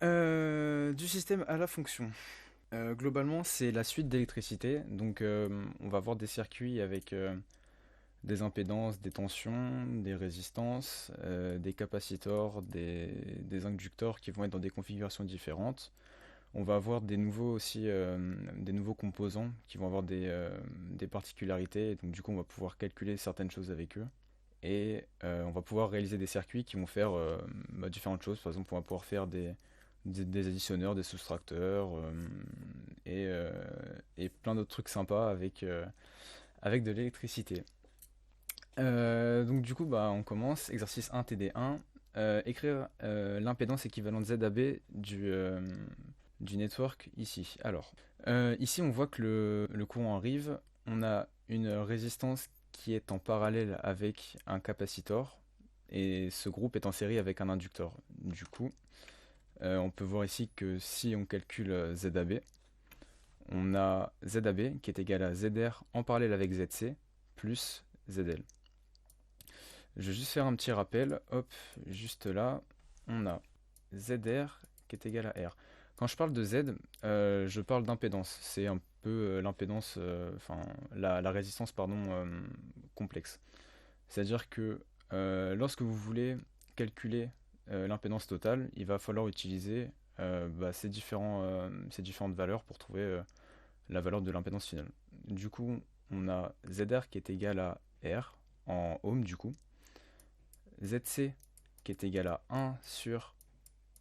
Du système à la fonction. Globalement, c'est la suite d'électricité. Donc, on va avoir des circuits avec des impédances, des tensions, des résistances, des capacitors, des inducteurs qui vont être dans des configurations différentes. On va avoir des nouveaux aussi, des nouveaux composants qui vont avoir des particularités. Et donc, du coup, on va pouvoir calculer certaines choses avec eux. Et on va pouvoir réaliser des circuits qui vont faire différentes choses. Par exemple, on va pouvoir faire des additionneurs, des soustracteurs et, euh, et plein d'autres trucs sympas avec de l'électricité. Donc du coup, bah, on commence. Exercice 1 TD1. Écrire l'impédance équivalente ZAB du network ici. Alors, ici on voit que le courant arrive. On a une résistance qui est en parallèle avec un capacitor. Et ce groupe est en série avec un inducteur. Du coup, on peut voir ici que si on calcule ZAB, on a ZAB qui est égal à ZR en parallèle avec ZC plus ZL. Je vais juste faire un petit rappel. Hop, juste là, on a ZR qui est égal à R. Quand je parle de Z, je parle d'impédance. C'est un peu l'impédance, enfin la résistance, pardon, complexe. C'est-à-dire que lorsque vous voulez calculer l'impédance totale, il va falloir utiliser ces différentes valeurs pour trouver la valeur de l'impédance finale. Du coup, on a ZR qui est égal à R en ohm du coup, ZC qui est égal à 1 sur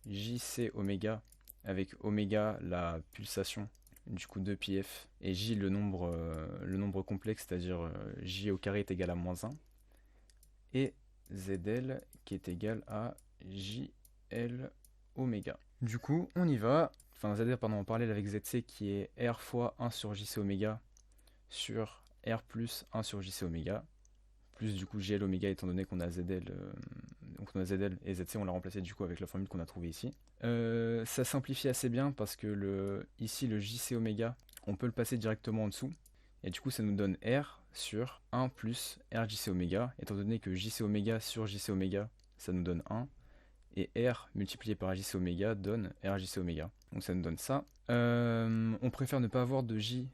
JC oméga, avec oméga la pulsation du coup 2πf, et J le nombre complexe, c'est-à-dire J au carré est égal à moins 1, et ZL qui est égal à JL oméga. Du coup, on y va. Enfin, ZL, pardon, on parlait avec ZC qui est R fois 1 sur JC oméga sur R plus 1 sur JC oméga, plus du coup JL oméga étant donné qu'on a ZL, donc on a ZL et ZC, on l'a remplacé du coup avec la formule qu'on a trouvée ici. Ça simplifie assez bien parce que ici le JC oméga, on peut le passer directement en dessous. Et du coup, ça nous donne R sur 1 plus RJC oméga, étant donné que JC oméga sur JC oméga, ça nous donne 1. Et R multiplié par JC oméga donne RJC oméga. Donc ça nous donne ça. On préfère ne pas avoir de J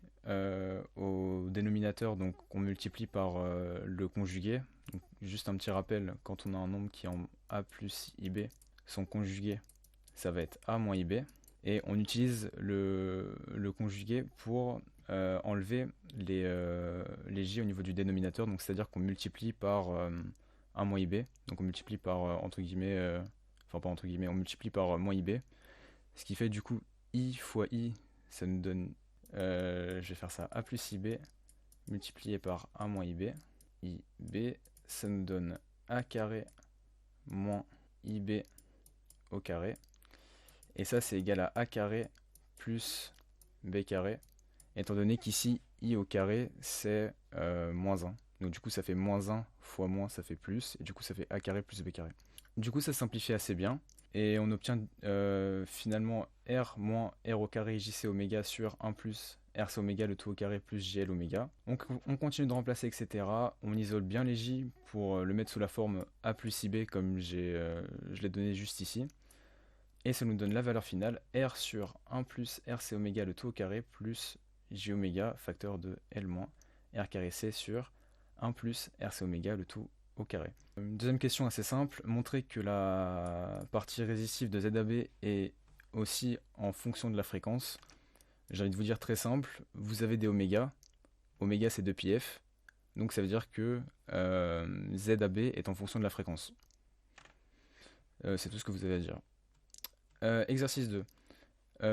au dénominateur, donc on multiplie par le conjugué. Donc, juste un petit rappel, quand on a un nombre qui est en A plus IB, son conjugué, ça va être A moins IB. Et on utilise le conjugué pour enlever les J au niveau du dénominateur, donc c'est-à-dire qu'on multiplie par 1 moins IB, donc on multiplie par entre guillemets, enfin pas entre guillemets, on multiplie par moins IB, ce qui fait du coup I fois I, ça nous donne, je vais faire ça, A plus IB multiplié par 1 moins IB, IB, ça nous donne A carré moins IB au carré, et ça c'est égal à A carré plus B carré, étant donné qu'ici I au carré c'est moins 1. Donc du coup ça fait moins 1 fois moins, ça fait plus, et du coup ça fait A carré plus B carré. Du coup ça simplifie assez bien, et on obtient finalement R moins R au carré JC oméga sur 1 plus RC oméga le tout au carré plus JL oméga. Donc on continue de remplacer, etc. On isole bien les J pour le mettre sous la forme A plus IB comme je l'ai donné juste ici. Et ça nous donne la valeur finale, R sur 1 plus RC oméga le tout au carré plus J oméga, facteur de L moins R carré C sur 1 plus RC oméga le tout au carré. Deuxième question assez simple, montrer que la partie résistive de ZAB est aussi en fonction de la fréquence. J'ai envie de vous dire très simple, vous avez des oméga, oméga c'est 2πf, donc ça veut dire que ZAB est en fonction de la fréquence. C'est tout ce que vous avez à dire. Exercice 2.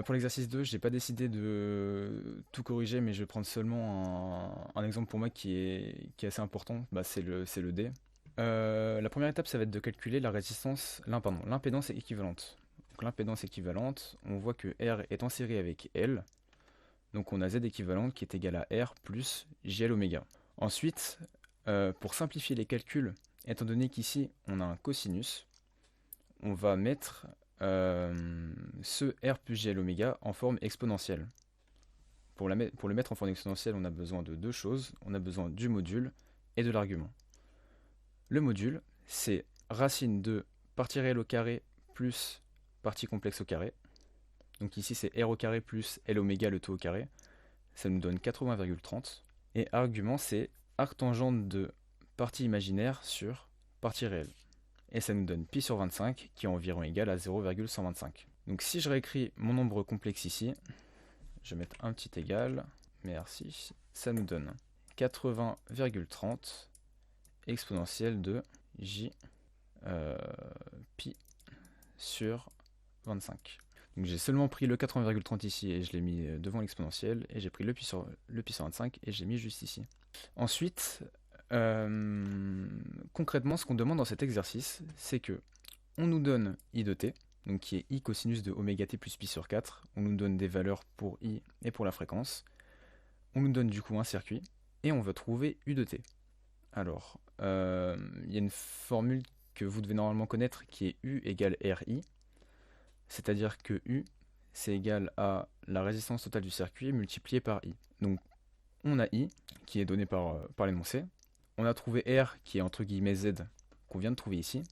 Pour l'exercice 2, j'ai pas décidé de tout corriger, mais je vais prendre seulement un exemple pour moi qui est assez important, bah, c'est le D. La première étape, ça va être de calculer la résistance, pardon, l'impédance équivalente. Donc l'impédance équivalente, on voit que R est en série avec L, donc on a Z équivalente qui est égal à R plus JL oméga. Ensuite, pour simplifier les calculs, étant donné qu'ici on a un cosinus, on va mettre ce R plus JL oméga en forme exponentielle. Pour le mettre en forme exponentielle, on a besoin de deux choses. On a besoin du module et de l'argument. Le module, c'est racine de partie réelle au carré plus partie complexe au carré. Donc ici c'est r au carré plus L oméga le tout au carré. Ça nous donne 80,30. Et argument c'est arctangente de partie imaginaire sur partie réelle. Et ça nous donne pi sur 25 qui est environ égal à 0,125. Donc si je réécris mon nombre complexe ici, je vais mettre un petit égal, merci, ça nous donne 80,30 exponentielle de j pi sur 25. Donc j'ai seulement pris le 80,30 ici et je l'ai mis devant l'exponentielle, et j'ai pris le pi sur 25 et je l'ai mis juste ici. Ensuite, concrètement, ce qu'on demande dans cet exercice, c'est que on nous donne i de t, donc qui est i cosinus de oméga t plus pi sur 4. On nous donne des valeurs pour i et pour la fréquence. On nous donne du coup un circuit, et on veut trouver u de t. Alors, il y a une formule que vous devez normalement connaître qui est u égale ri, c'est-à-dire que u, c'est égal à la résistance totale du circuit multipliée par i. Donc, on a i, qui est donné par l'énoncé. On a trouvé r, qui est entre guillemets z, qu'on vient de trouver ici.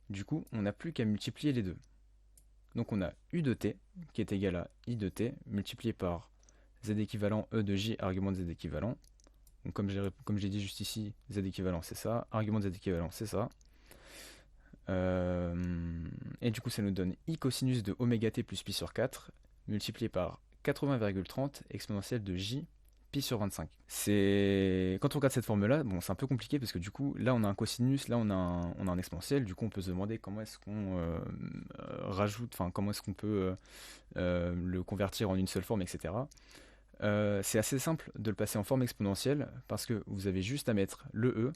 Du coup, on n'a plus qu'à multiplier les deux. Donc on a u de t, qui est égal à i de t, multiplié par z équivalent e de j, argument de z équivalent. Donc comme j'ai dit juste ici, z équivalent c'est ça, argument de z équivalent c'est ça. Et du coup ça nous donne i cosinus de oméga t plus pi sur 4, multiplié par 80,30 exponentielle de j pi sur 25. Quand on regarde cette formule-là, bon, c'est un peu compliqué parce que du coup, là on a un cosinus, là on a un exponentiel. Du coup, on peut se demander comment est-ce qu'on rajoute, enfin comment est-ce qu'on peut le convertir en une seule forme, etc. C'est assez simple de le passer en forme exponentielle parce que vous avez juste à mettre le e,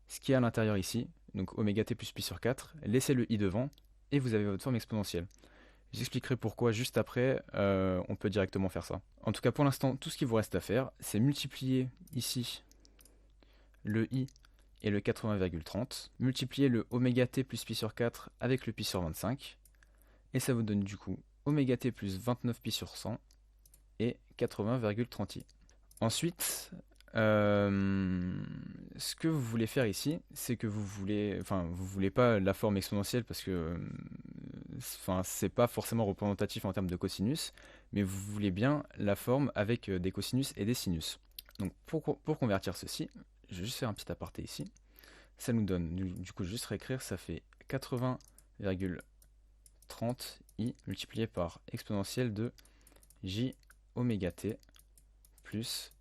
ce qui est à l'intérieur ici, donc oméga t plus pi sur 4, laissez le i devant et vous avez votre forme exponentielle. J'expliquerai pourquoi juste après, on peut directement faire ça. En tout cas, pour l'instant, tout ce qu'il vous reste à faire, c'est multiplier ici le i et le 80,30, multiplier le oméga t plus pi sur 4 avec le pi sur 25, et ça vous donne du coup oméga t plus 29 pi sur 100 et 80,30i. Ensuite, ce que vous voulez faire ici, c'est que vous voulez pas la forme exponentielle parce que c'est pas forcément représentatif en termes de cosinus, mais vous voulez bien la forme avec des cosinus et des sinus. Donc pour convertir ceci, je vais juste faire un petit aparté ici. Ça nous donne, du coup juste réécrire, ça fait 80,30i multiplié par exponentielle de j oméga t plus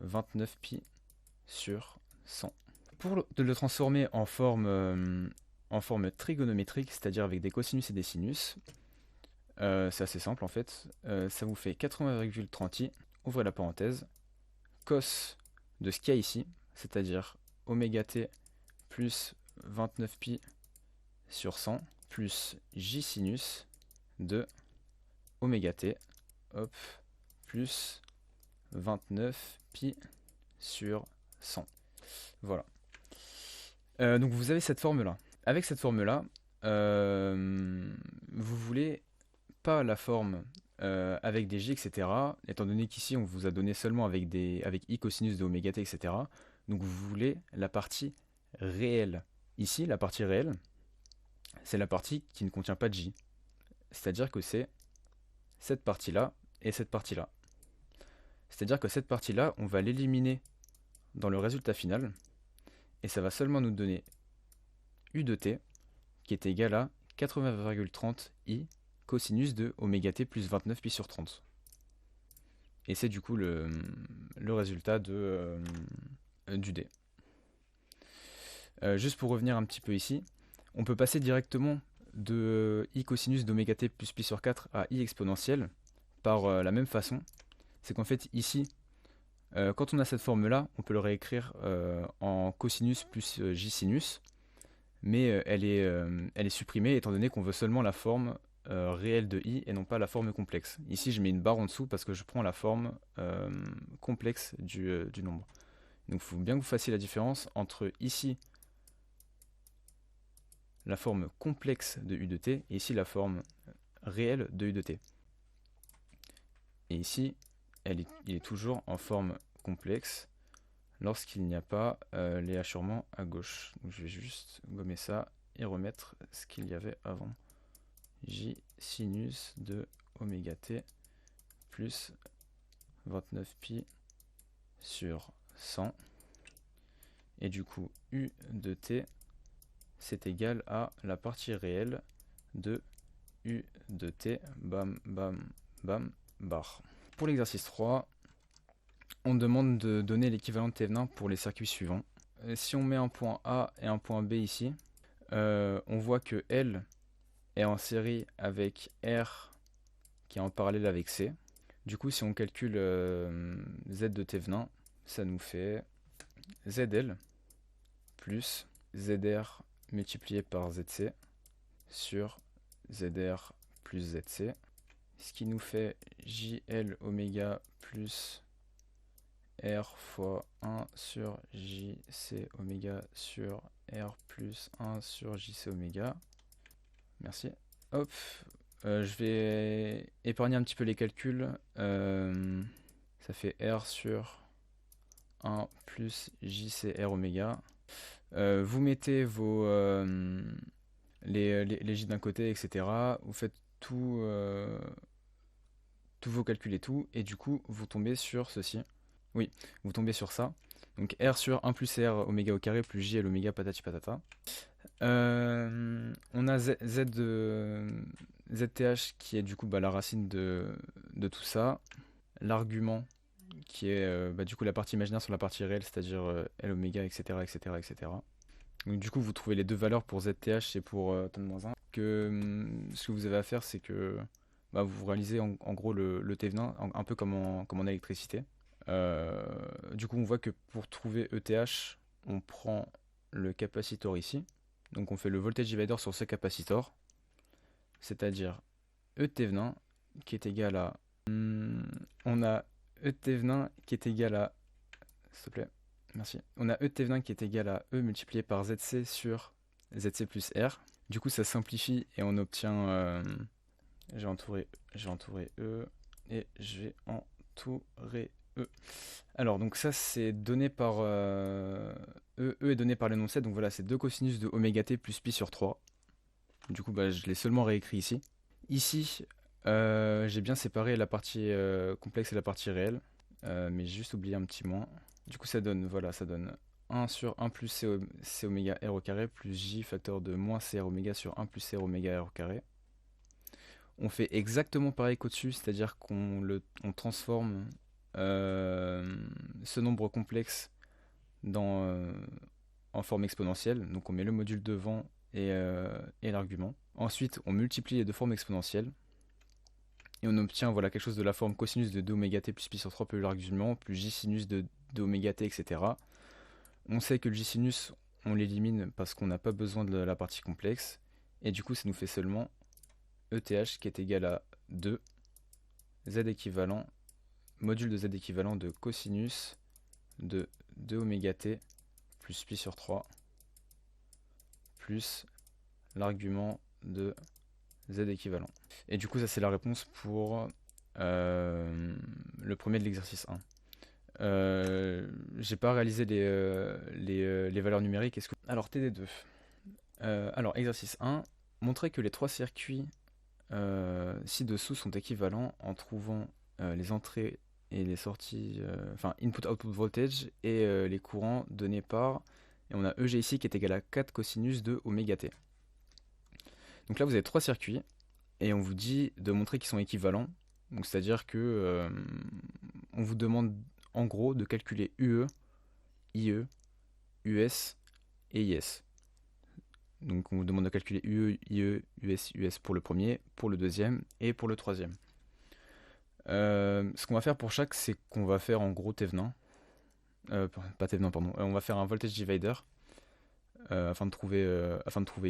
29pi sur 100. Pour le transformer en forme trigonométrique, c'est-à-dire avec des cosinus et des sinus, c'est assez simple en fait. Ça vous fait 80,30i, ouvrez la parenthèse, cos de ce qu'il y a ici, c'est-à-dire oméga t plus 29pi sur 100 plus j sinus de oméga t, hop, plus 29 pi sur 100. Voilà. Donc vous avez cette forme-là. Avec cette forme-là, vous voulez pas la forme avec des j, etc. Étant donné qu'ici on vous a donné seulement avec i cosinus de oméga t, etc. Donc vous voulez la partie réelle. Ici, la partie réelle, c'est la partie qui ne contient pas de j. C'est-à-dire que c'est cette partie-là et cette partie-là. C'est-à-dire que cette partie-là, on va l'éliminer dans le résultat final, et ça va seulement nous donner u de t, qui est égal à 80,30i cosinus de oméga t plus 29 pi sur 30. Et c'est du coup le résultat du d. Juste pour revenir un petit peu ici, on peut passer directement de i cosinus d'oméga t plus pi sur 4 à i exponentielle par la même façon. C'est qu'en fait ici, quand on a cette forme-là, on peut le réécrire en cosinus plus j sinus, mais elle est supprimée étant donné qu'on veut seulement la forme réelle de i et non pas la forme complexe. Ici, je mets une barre en dessous parce que je prends la forme complexe du nombre. Donc il faut bien que vous fassiez la différence entre ici la forme complexe de u de t et ici la forme réelle de u de t. Et ici, il est toujours en forme complexe lorsqu'il n'y a pas les hachurements à gauche. Donc je vais juste gommer ça et remettre ce qu'il y avait avant. J sinus de oméga t plus 29 pi sur 100. Et du coup, U de t, c'est égal à la partie réelle de U de t, bam, bam, bam, bar. Pour l'exercice 3, on demande de donner l'équivalent de Thévenin pour les circuits suivants. Si on met un point A et un point B ici, on voit que L est en série avec R qui est en parallèle avec C. Du coup, si on calcule Z de Thévenin, ça nous fait ZL plus ZR multiplié par ZC sur ZR plus ZC, ce qui nous fait JL oméga plus R fois 1 sur JC oméga sur R plus 1 sur JC oméga. Merci. Hop, je vais épargner un petit peu les calculs. Ça fait R sur 1 plus JCR oméga. Vous mettez les J d'un côté, etc. Vous faites tous vos calculs et tout, et du coup, vous tombez sur ceci. Oui, vous tombez sur ça. Donc R sur 1 plus R oméga au carré plus J L oméga patati patata. On a ZTH qui est du coup la racine de tout ça. L'argument qui est du coup la partie imaginaire sur la partie réelle, c'est-à-dire L oméga, etc., etc., etc. Donc du coup, vous trouvez les deux valeurs pour ZTH et pour Ton-1. Ce que vous avez à faire, c'est que vous réalisez en gros le Thévenin, un peu comme en électricité. Du coup, on voit que pour trouver ETH, on prend le capacitor ici. Donc on fait le voltage divider sur ce capacitor, c'est-à-dire E Thévenin qui est égal à... on a E Thévenin qui est égal à... S'il te plaît, merci. On a E Thévenin qui est égal à E multiplié par ZC sur ZC plus R. Du coup, ça simplifie et on obtient... j'ai entouré E et j'ai entouré E. Alors, donc ça, c'est donné par... E est donné par l'énoncé, donc voilà, c'est 2 cosinus de oméga t plus pi sur 3. Du coup, je l'ai seulement réécrit ici. Ici, j'ai bien séparé la partie complexe et la partie réelle, mais j'ai juste oublié un petit moins. Du coup, ça donne 1 sur 1 plus c oméga r au carré plus j facteur de moins cr oméga sur 1 plus cr oméga r au carré. On fait exactement pareil qu'au-dessus, c'est-à-dire qu'on transforme ce nombre complexe en forme exponentielle. Donc on met le module devant et l'argument. Ensuite, on multiplie les deux formes exponentielles. Et on obtient quelque chose de la forme cosinus de 2 oméga t plus pi sur 3 plus l'argument, plus j sinus de 2 oméga t, etc. On sait que le j sinus, on l'élimine parce qu'on n'a pas besoin de la partie complexe. Et du coup, ça nous fait seulement ETH qui est égal à 2 z équivalent, module de z équivalent de cosinus de 2 oméga t plus pi sur 3 plus l'argument de z équivalent. Et du coup, ça c'est la réponse pour le premier de l'exercice 1. J'ai pas réalisé les valeurs numériques. Alors, TD2. Alors, exercice 1. Montrer que les 3 circuits ci-dessous sont équivalents en trouvant les entrées et les sorties, input-output voltage et les courants donnés par, et on a EG ici qui est égal à 4 cosinus de oméga t. Donc là vous avez 3 circuits et on vous dit de montrer qu'ils sont équivalents. Donc c'est-à-dire que on vous demande en gros de calculer UE, IE, US et IS. Donc on vous demande de calculer UE, IE, US, US pour le premier, pour le deuxième et pour le troisième. Ce qu'on va faire pour chaque, c'est qu'on va faire en gros Thévenin. Pas Thévenin, pardon. On va faire un voltage divider afin de trouver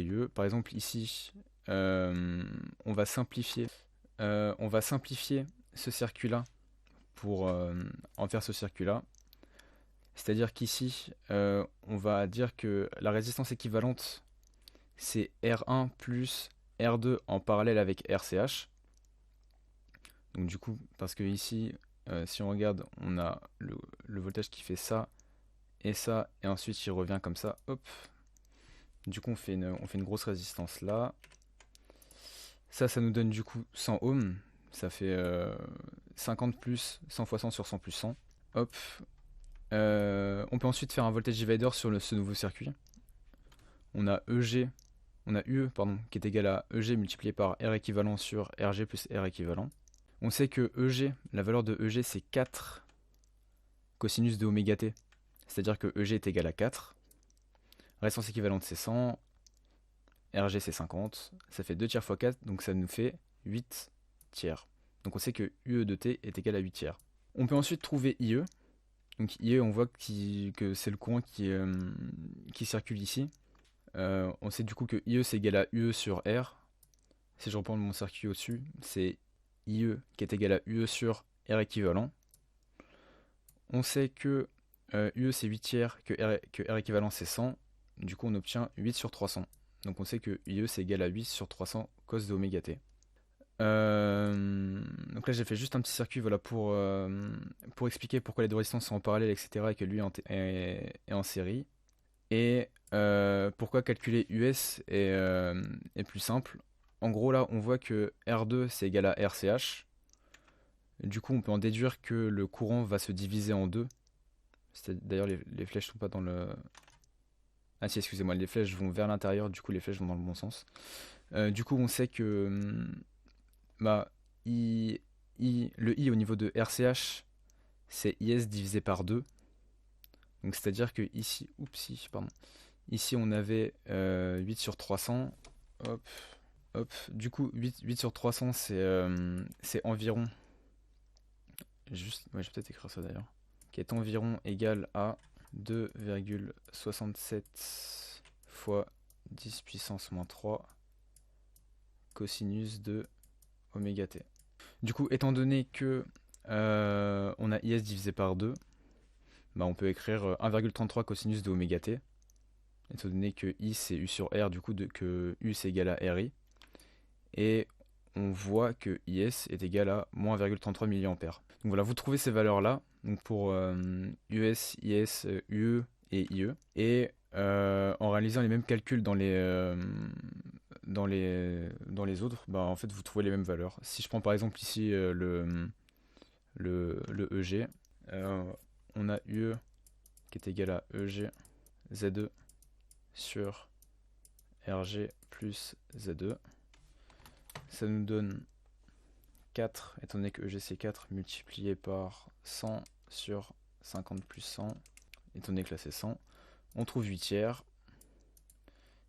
UE. Par exemple ici, on va simplifier ce circuit-là pour en faire ce circuit-là. C'est-à-dire qu'ici, on va dire que la résistance équivalente, c'est R1 plus R2 en parallèle avec RCH. Donc du coup, parce que ici, si on regarde, on a le voltage qui fait ça, et ensuite il revient comme ça, hop. Du coup, on fait une grosse résistance là. Ça nous donne du coup 100 ohms. ça fait 50 plus 100 fois 100 sur 100 plus 100. Hop. On peut ensuite faire un voltage divider sur ce nouveau circuit. On a UE pardon, qui est égal à EG multiplié par R équivalent sur RG plus R équivalent. On sait que EG, la valeur de EG c'est 4 cosinus de oméga t, c'est-à-dire que EG est égal à 4. Résistance équivalente c'est 100, RG c'est 50, ça fait 2 tiers fois 4, donc ça nous fait 8 tiers. Donc on sait que UE de t est égal à 8 tiers. On peut ensuite trouver IE. Donc IE, on voit que c'est le courant qui circule ici. On sait du coup que IE c'est égal à UE sur R. Si je reprends mon circuit au-dessus, c'est IE qui est égal à UE sur R équivalent. On sait que UE c'est 8 tiers, que R équivalent c'est 100. Du coup on obtient 8 sur 300. Donc on sait que IE c'est égal à 8 sur 300 cos de oméga t. Donc là j'ai fait juste un petit circuit voilà, pour expliquer pourquoi les deux résistances sont en parallèle, etc. et que lui est en série. Et pourquoi calculer US est plus simple. En gros là on voit que R2 c'est égal à RCH. Du coup on peut en déduire que le courant va se diviser en deux. D'ailleurs les flèches sont pas dans le... Ah si, excusez-moi, les flèches vont vers l'intérieur, du coup les flèches vont dans le bon sens. Du coup on sait que bah, le I au niveau de RCH c'est IS divisé par 2. Donc c'est-à-dire que ici, ici on avait 8 sur 300. Hop, hop. Du coup 8 sur 300 c'est environ... Ouais, je vais peut-être écrire ça d'ailleurs. Qui est environ égal à 2,67 fois 10 puissance moins 3 cosinus de oméga t. Du coup, étant donné que on a IS divisé par 2, bah on peut écrire 1,33 cosinus de oméga t. Étant donné que I c'est U sur R, du coup que U c'est égal à RI. Et on voit que IS est égal à moins 1,33 mA. Donc voilà, vous trouvez ces valeurs-là, donc pour US, IS, UE et IE. Et en réalisant les mêmes calculs dans les autres, bah, en fait vous trouvez les mêmes valeurs. Si je prends par exemple ici le EG, on a UE qui est égal à EG Z2 sur RG plus Z2. Ça nous donne 4, étant donné que EG c'est 4, multiplié par 100 sur 50 plus 100, étant donné que là c'est 100. On trouve 8 tiers.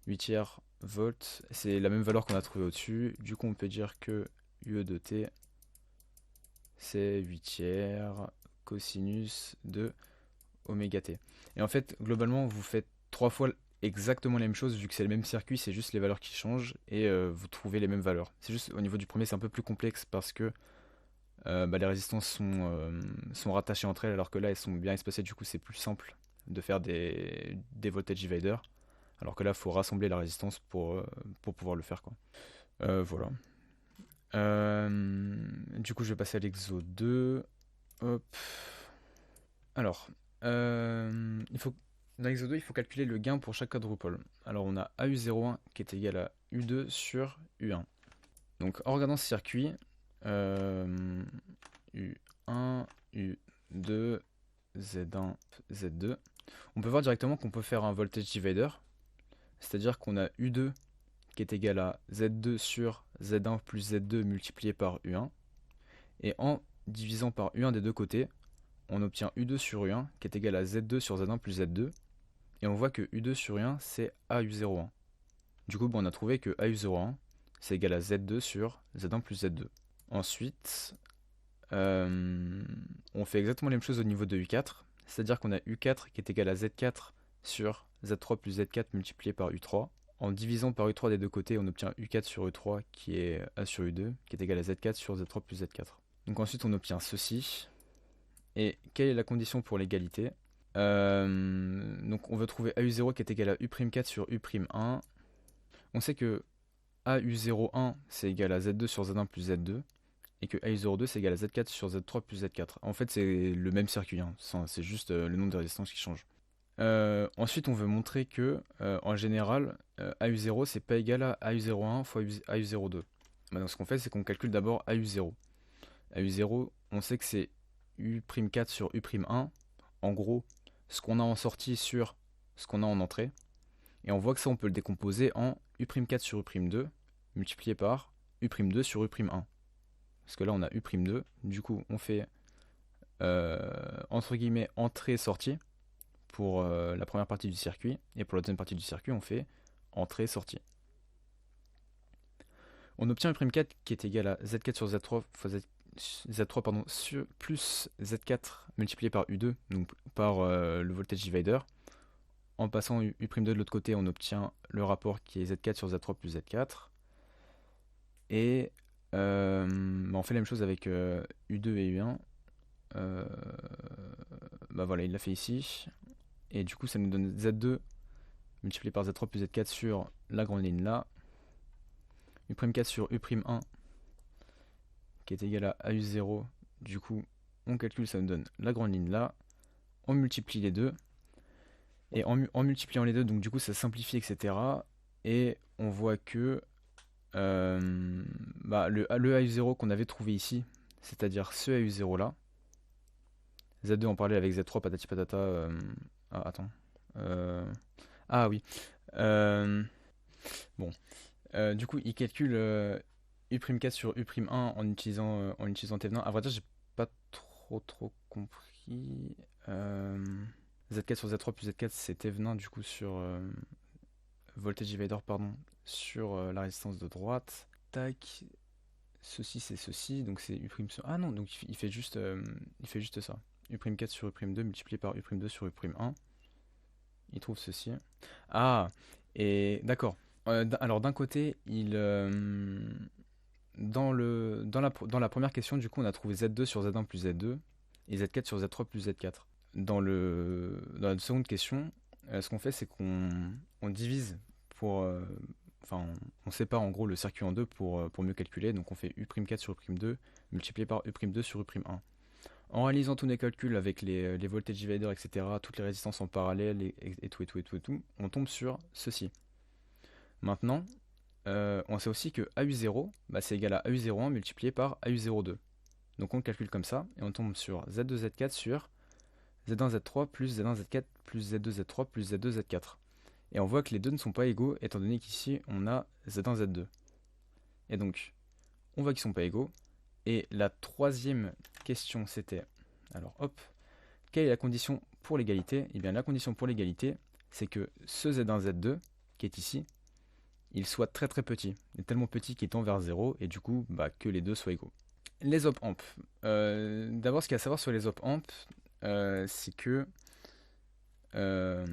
8 tiers volts, c'est la même valeur qu'on a trouvée au-dessus. Du coup on peut dire que UE de t c'est 8 tiers cosinus de oméga t. Et en fait globalement vous faites 3 fois exactement la même chose vu que c'est le même circuit, c'est juste les valeurs qui changent et vous trouvez les mêmes valeurs. C'est juste au niveau du premier c'est un peu plus complexe parce que les résistances sont rattachées entre elles alors que là elles sont bien espacées, du coup c'est plus simple de faire des voltage dividers. Alors que là, il faut rassembler la résistance pour pouvoir le faire, quoi. Voilà. Du coup, je vais passer à l'exo 2. Hop. Alors, dans l'exo 2, il faut calculer le gain pour chaque quadrupole. Alors, on a AU01 qui est égal à U2 sur U1. Donc, en regardant ce circuit, U1, U2, Z1, Z2, on peut voir directement qu'on peut faire un voltage divider. C'est-à-dire qu'on a U2 qui est égal à Z2 sur Z1 plus Z2 multiplié par U1. Et en divisant par U1 des deux côtés, on obtient U2 sur U1 qui est égal à Z2 sur Z1 plus Z2. Et on voit que U2 sur U1 c'est AU01. Du coup, on a trouvé que AU01 c'est égal à Z2 sur Z1 plus Z2. Ensuite, on fait exactement la même chose au niveau de U4. C'est-à-dire qu'on a U4 qui est égal à Z4 sur Z3 plus Z4 multiplié par U3. En divisant par U3 des deux côtés, on obtient U4 sur U3 qui est A sur U2, qui est égal à Z4 sur Z3 plus Z4. Donc ensuite on obtient ceci. Et quelle est la condition pour l'égalité? Donc on veut trouver AU0 qui est égal à U'4 sur U'1. On sait que AU01 c'est égal à Z2 sur Z1 plus Z2. Et que AU02 c'est égal à Z4 sur Z3 plus Z4. En fait c'est le même circuit, hein. C'est juste le nombre de résistances qui change. Ensuite, on veut montrer que, en général, AU0 c'est pas égal à AU01 fois AU02. Maintenant, ce qu'on fait, c'est qu'on calcule d'abord AU0. AU0, on sait que c'est U'4 sur U'1. En gros, ce qu'on a en sortie sur ce qu'on a en entrée. Et on voit que ça, on peut le décomposer en U'4 sur U'2 multiplié par U'2 sur U'1. Parce que là, on a U'2. Du coup, on fait entre guillemets entrée-sortie pour la première partie du circuit. Et pour la deuxième partie du circuit, on fait entrée-sortie. On obtient U'4 qui est égal à Z4 sur Z3 fois Z3 pardon, plus Z4 multiplié par U2, donc par le voltage divider. En passant U'2 de l'autre côté, on obtient le rapport qui est Z4 sur Z3 plus Z4. Et on fait la même chose avec U2 et U1. Bah voilà, il l'a fait ici. Et du coup, ça nous donne Z2 multiplié par Z3 plus Z4 sur la grande ligne là. U'4 sur U'1 qui est égal à AU0. Du coup, on calcule, ça nous donne la grande ligne là. On multiplie les deux. Et en multipliant les deux, donc du coup, ça simplifie, etc. Et on voit que le AU0 qu'on avait trouvé ici, c'est-à-dire ce AU0 là, Z2 on parlait avec Z3 patati patata. Ah, attends. Ah oui. Bon. Du coup, il calcule U'4 sur U'1 en utilisant Thévenin. À vrai dire, j'ai pas trop compris. Z4 sur Z3 plus Z4, c'est Thévenin du coup sur voltage divider, pardon, sur la résistance de droite. Tac. Ceci c'est ceci, donc c'est U' sur... Ah non, donc il fait juste ça. U'4 sur U'2 multiplié par U'2 sur U'1. Il trouve ceci. Ah, et d'accord. Alors d'un côté, dans la première question, du coup, on a trouvé Z2 sur Z1 plus Z2 et Z4 sur Z3 plus Z4. Dans la seconde question, ce qu'on fait, c'est qu'on divise pour... Enfin, on sépare en gros le circuit en deux pour mieux calculer. Donc on fait U'4 sur U'2 multiplié par U'2 sur U'1. En réalisant tous les calculs avec les voltage dividers, etc., toutes les résistances en parallèle et tout, on tombe sur ceci. Maintenant, on sait aussi que AU0, c'est égal à AU01 multiplié par AU02. Donc on calcule comme ça, et on tombe sur Z2Z4 sur Z1Z3 plus Z1Z4 plus Z2Z3 plus Z2Z4. Et on voit que les deux ne sont pas égaux, étant donné qu'ici on a Z1Z2. Et donc, on voit qu'ils ne sont pas égaux. Et la troisième question, c'était, alors hop, quelle est la condition pour l'égalité? Eh bien la condition pour l'égalité, c'est que ce Z1Z2, qui est ici, il soit très très petit, et tellement petit qu'il tend vers 0, et du coup que les deux soient égaux. Les op-amps. D'abord, ce qu'il y a à savoir sur les op-amps, c'est que à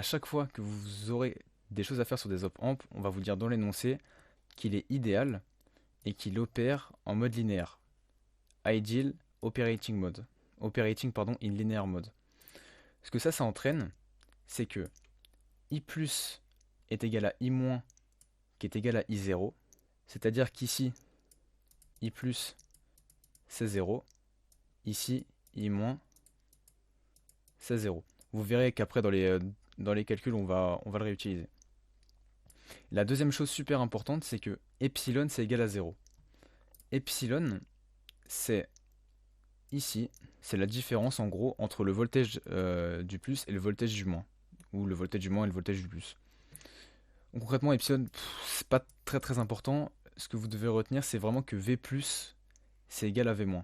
chaque fois que vous aurez des choses à faire sur des op-amps, on va vous dire dans l'énoncé qu'il est idéal et qu'il opère en mode linéaire. Ideal operating mode. Operating, pardon, in linear mode. Ce que ça entraîne, c'est que I plus est égal à I moins qui est égal à I0. C'est-à-dire qu'ici, I plus c'est 0. Ici, I moins c'est 0. Vous verrez qu'après dans les calculs, on va le réutiliser. La deuxième chose super importante, c'est que epsilon c'est égal à 0. Epsilon, c'est ici, c'est la différence en gros entre le voltage du plus et le voltage du moins. Ou le voltage du moins et le voltage du plus. Donc, concrètement, epsilon, c'est pas très très important. Ce que vous devez retenir, c'est vraiment que V+, c'est égal à V-.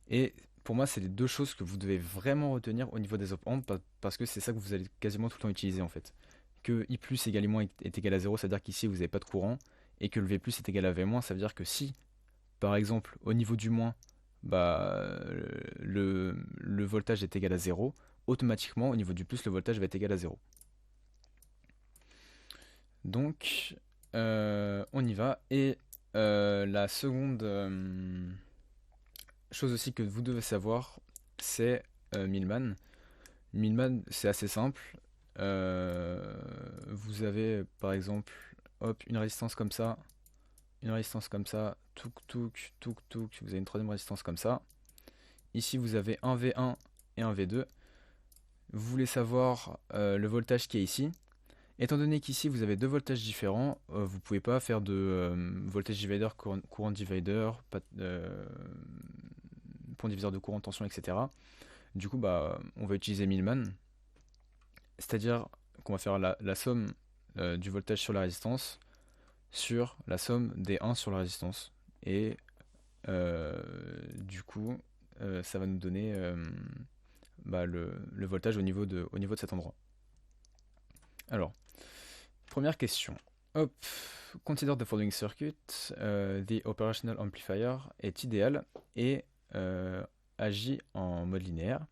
Et pour moi, c'est les deux choses que vous devez vraiment retenir au niveau des op-amps, parce que c'est ça que vous allez quasiment tout le temps utiliser en fait. Que I plus égale I moins est égal à 0, ça veut dire qu'ici vous n'avez pas de courant, et que le V plus est égal à V-, ça veut dire que si, par exemple, au niveau du moins, le voltage est égal à 0, automatiquement, au niveau du plus, le voltage va être égal à 0. Donc, on y va. Et la seconde chose aussi que vous devez savoir, c'est Millman. Millman, c'est assez simple. Vous avez, par exemple, hop, une résistance comme ça, touk touk, touk touk, vous avez une troisième résistance comme ça. Ici, vous avez un V1 et un V2. Vous voulez savoir le voltage qui est ici. Étant donné qu'ici vous avez deux voltages différents, vous pouvez pas faire de voltage divider, courant divider, point diviseur de courant, tension, etc. Du coup, bah, on va utiliser Millman, c'est-à-dire qu'on va faire la somme du voltage sur la résistance sur la somme des 1 sur la résistance. Et du coup, ça va nous donner bah, le voltage au niveau de cet endroit. Alors, première question. Hop, consider the following circuit. The operational amplifier est idéal et agit en mode linéaire.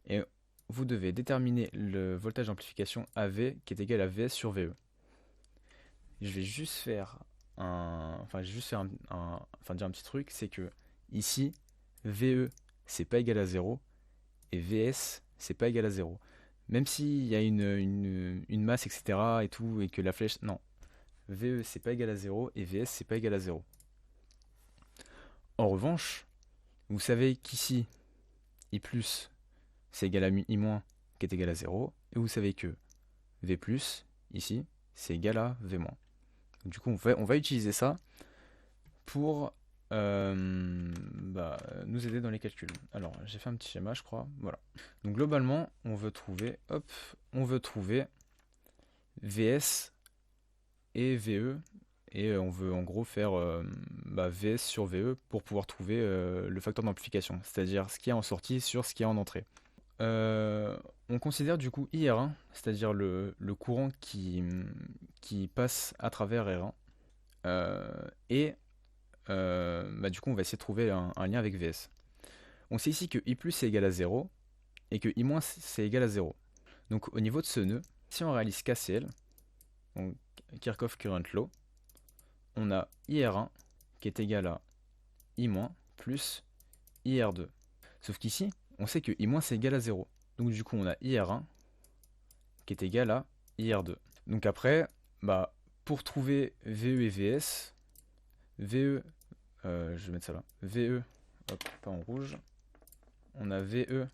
Et vous devez déterminer le voltage d'amplification AV qui est égal à VS sur VE. Je vais juste faire dire un petit truc, c'est que ici, VE c'est pas égal à 0 et VS c'est pas égal à 0. Même s'il y a une masse, etc. et tout, et que la flèche. Non. VE c'est pas égal à 0 et VS c'est pas égal à 0. En revanche, vous savez qu'ici, I plus c'est égal à I moins qui est égal à 0. Et vous savez que V plus, ici, c'est égal à V moins. Du coup, on va utiliser ça pour nous aider dans les calculs. Alors, j'ai fait un petit schéma, je crois. Voilà. Donc, globalement, on veut trouver VS et VE. Et on veut en gros faire VS sur VE pour pouvoir trouver le facteur d'amplification, c'est-à-dire ce qu'il y a en sortie sur ce qu'il y a en entrée. On considère du coup IR1, c'est-à-dire le courant qui passe à travers R1. Du coup, on va essayer de trouver un lien avec VS. On sait ici que I plus c'est égal à 0 et que I moins c'est égal à 0. Donc au niveau de ce nœud, si on réalise KCL, donc Kirchhoff Current Law, on a IR1 qui est égal à I moins plus IR2. Sauf qu'ici, on sait que I moins c'est égal à 0. Donc du coup, on a IR1 qui est égal à IR2. Donc après, pour trouver VE et VS, VE, je vais mettre ça là, VE, hop, pas en rouge, on a VE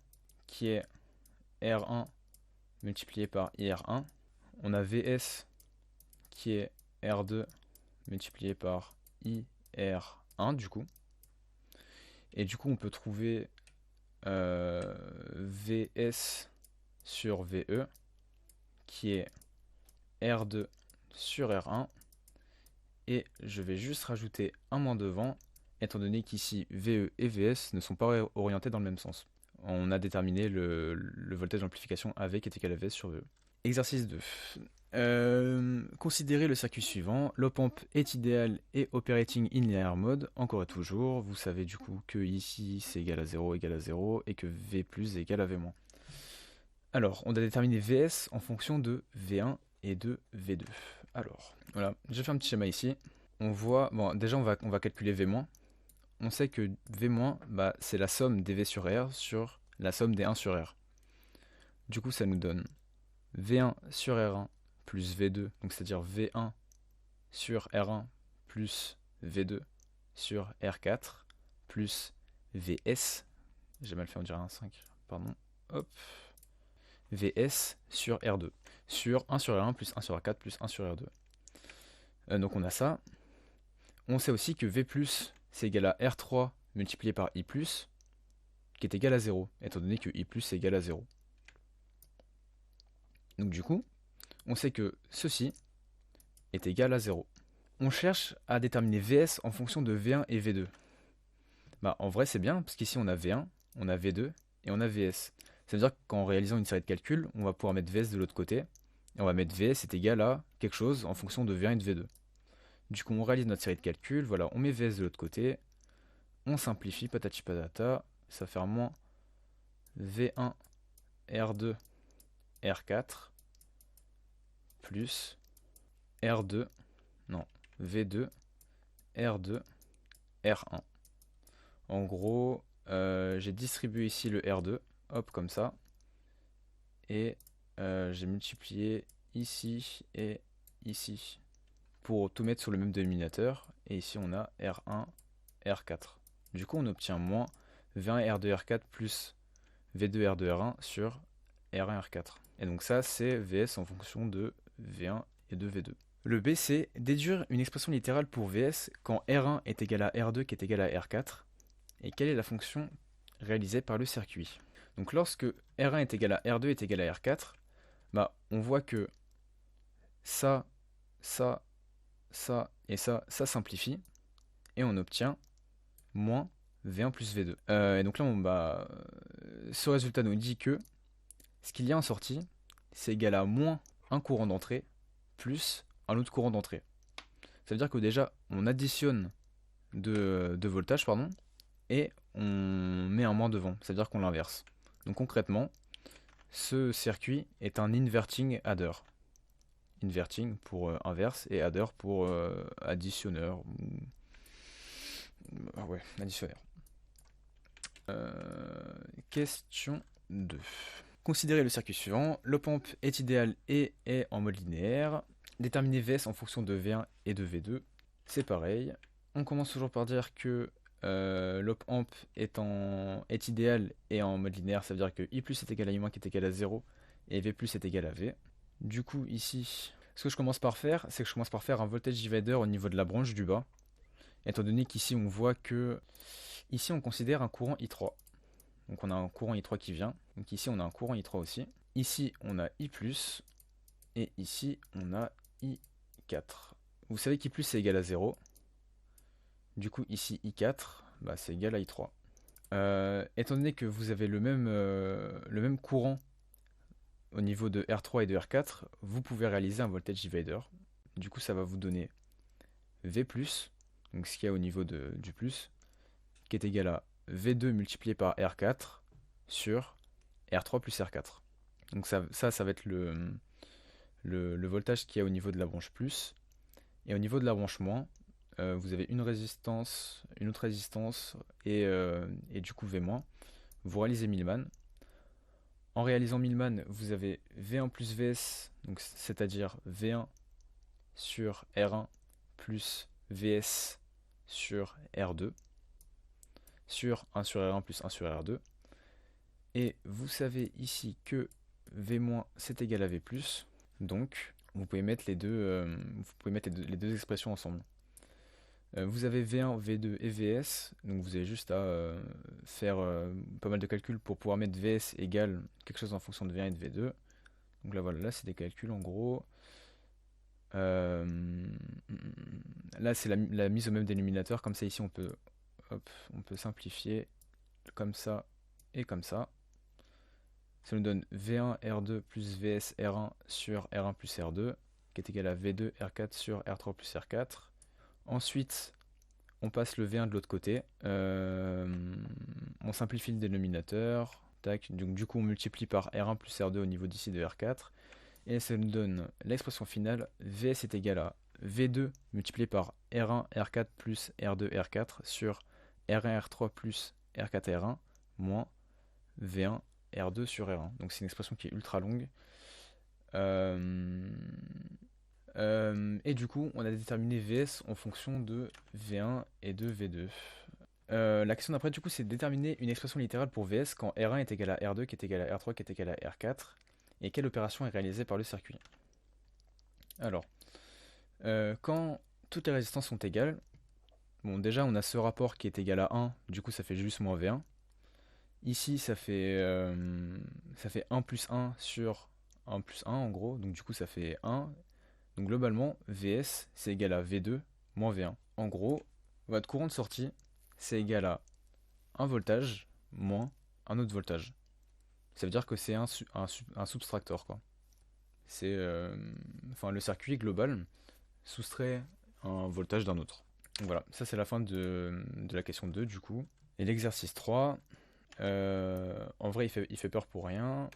qui est R1 multiplié par IR1, on a VS qui est R2 multiplié par IR1 du coup, et du coup on peut trouver VS sur VE qui est R2 sur R1, et je vais juste rajouter un moins devant étant donné qu'ici VE et VS ne sont pas orientés dans le même sens. On a déterminé le voltage d'amplification AV qui est égal à VS sur VE. Exercice 2. Considérez le circuit suivant. L'op-amp est idéal et operating in linear mode. Encore et toujours, vous savez du coup que ici c'est égal à 0 et que V plus est égal à V moins. Alors, on a déterminé VS en fonction de V1 et de V2. Alors, voilà, j'ai fait un petit schéma ici. On voit, bon, déjà on va calculer V-. On sait que V-, c'est la somme des V sur R sur la somme des 1 sur R. Du coup, ça nous donne V1 sur R1 plus V2, donc c'est-à-dire V1 sur R1 plus V2 sur R4 plus VS, j'ai mal fait, on dirait un 5, pardon, hop, VS sur R2, sur 1 sur R1 plus 1 sur R4 plus 1 sur R2. Donc on a ça. On sait aussi que V+, c'est égal à R3 multiplié par I+, qui est égal à 0, étant donné que I+, est égal à 0. Donc du coup, on sait que ceci est égal à 0. On cherche à déterminer VS en fonction de V1 et V2. En vrai, c'est bien, parce qu'ici on a V1, on a V2 et on a VS. Ça veut dire qu'en réalisant une série de calculs, on va pouvoir mettre VS de l'autre côté, et on va mettre VS est égal à quelque chose en fonction de V1 et de V2. Du coup, on réalise notre série de calculs, voilà, on met VS de l'autre côté, on simplifie, patati patata, ça fait moins V1 R2 R4 plus R2, non, V2 R2 R1. En gros, j'ai distribué ici le R2, hop, comme ça, et j'ai multiplié ici et ici pour tout mettre sur le même dénominateur, et ici on a R1, R4. Du coup on obtient moins V1 R2 R4 plus V2 R2 R1 sur R1 R4. Et donc ça c'est VS en fonction de V1 et de V2. Le B, c'est déduire une expression littérale pour Vs quand R1 est égal à R2 qui est égal à R4. Et quelle est la fonction réalisée par le circuit? Donc lorsque R1 est égal à R2 est égal à R4, bah, on voit que ça, ça, ça et ça simplifie. Et on obtient moins V1 plus V2. Et donc là, ce résultat nous dit que ce qu'il y a en sortie, c'est égal à moins un courant d'entrée plus un autre courant d'entrée. Ça veut dire que déjà, on additionne de voltage, pardon, et on met un moins devant. Ça veut dire qu'on l'inverse. Donc concrètement, ce circuit est un inverting adder. Inverting pour inverse et adder pour additionneur. Ah ouais, additionneur. Question 2. Considérez le circuit suivant. L'op-amp est idéal et est en mode linéaire. Déterminez Vs en fonction de V1 et de V2. C'est pareil. On commence toujours par dire que l'op-amp est idéal et en mode linéaire. Ça veut dire que I plus est égal à I moins qui est égal à 0 et V plus est égal à V. Du coup, ici, ce que je commence par faire, c'est que je commence par faire un voltage divider au niveau de la branche du bas. Étant donné qu'ici, on voit que... Ici, on considère un courant I3. Donc on a un courant I3 qui vient. Donc ici, on a un courant I3 aussi. Ici, on a I+. Et ici, on a I4. Vous savez qu'I+, c'est égal à 0. Du coup, ici, I4, bah, c'est égal à I3. Étant donné que vous avez le même courant au niveau de R3 et de R4, vous pouvez réaliser un voltage divider. Du coup, ça va vous donner V+, donc ce qu'il y a au niveau du plus, qui est égal à V2 multiplié par R4 sur R3 plus R4. Donc ça va être le voltage qu'il y a au niveau de la branche plus. Et au niveau de la branche moins, vous avez une résistance, une autre résistance et du coup V-. Vous réalisez Millman. En réalisant Millman, vous avez V1 plus Vs, donc c'est-à-dire V1 sur R1 plus Vs sur R2 sur 1 sur R1 plus 1 sur R2. Et vous savez ici que V- c'est égal à V+. Donc vous pouvez mettre les deux expressions ensemble. Vous avez V1, V2 et Vs. Donc vous avez juste à faire pas mal de calculs pour pouvoir mettre Vs égale quelque chose en fonction de V1 et de V2. Donc là voilà, là c'est des calculs en gros. Là c'est la mise au même dénominateur. Comme ça ici on peut simplifier comme ça et comme ça. Ça nous donne V1 R2 plus Vs R1 sur R1 plus R2, qui est égal à V2 R4 sur R3 plus R4. Ensuite, on passe le V1 de l'autre côté. On simplifie le dénominateur. Tac. Donc, du coup, on multiplie par R1 plus R2 au niveau d'ici de R4. Et ça nous donne l'expression finale. Vs est égal à V2 multiplié par R1 R4 plus R2 R4 sur R1 R3 plus R4 R1 moins V1 R2 sur R1. Donc c'est une expression qui est ultra longue. Et du coup, on a déterminé Vs en fonction de V1 et de V2. La question d'après, du coup, c'est de déterminer une expression littérale pour Vs quand R1 est égal à R2, qui est égal à R3, qui est égal à R4, et quelle opération est réalisée par le circuit. Alors, quand toutes les résistances sont égales, bon, déjà, on a ce rapport qui est égal à 1, du coup, ça fait juste moins V1. Ici, ça fait 1 plus 1 sur 1 plus 1 en gros, donc du coup ça fait 1. Donc globalement, Vs c'est égal à V2 moins V1. En gros, votre courant de sortie c'est égal à un voltage moins un autre voltage. Ça veut dire que c'est un subtracteur quoi. C'est le circuit global soustrait un voltage d'un autre. Donc voilà, ça c'est la fin de la question 2 du coup. Et l'exercice 3. En vrai, il fait peur pour rien.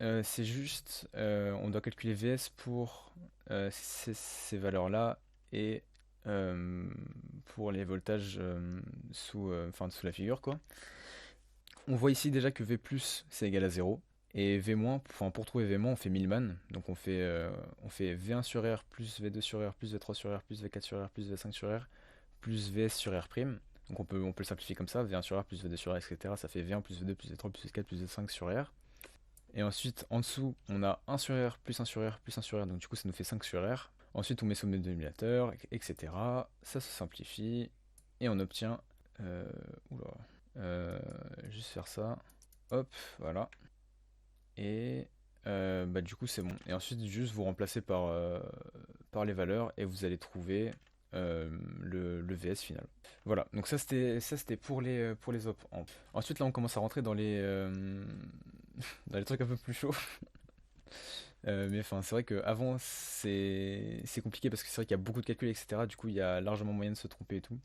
C'est juste, on doit calculer Vs pour ces valeurs-là et pour les voltages sous la figure, quoi. On voit ici déjà que V+, c'est égal à 0. Et V-, pour trouver V-, on fait Millman. Donc on fait V1 sur R plus V2 sur R plus V3 sur R plus V4 sur R plus V5 sur R plus Vs sur R'. Donc on peut le simplifier comme ça, V1 sur R plus V2 sur R, etc. Ça fait V1 plus V2 plus V3 plus V4 plus V5 sur R. Et ensuite, en dessous, on a 1 sur R plus 1 sur R plus 1 sur R, donc du coup ça nous fait 5 sur R. Ensuite, on met sommet de dénominateur, etc. Ça se simplifie, et on obtient... oula, juste faire ça. Hop, voilà. Et bah, du coup c'est bon. Et ensuite, juste vous remplacez par les valeurs, et vous allez trouver le VS final. Voilà, donc ça c'était pour les op amp. Ensuite là on commence à rentrer dans les trucs un peu plus chauds. Mais enfin c'est vrai qu'avant c'est compliqué parce que c'est vrai qu'il y a beaucoup de calculs, etc. Du coup il y a largement moyen de se tromper et tout.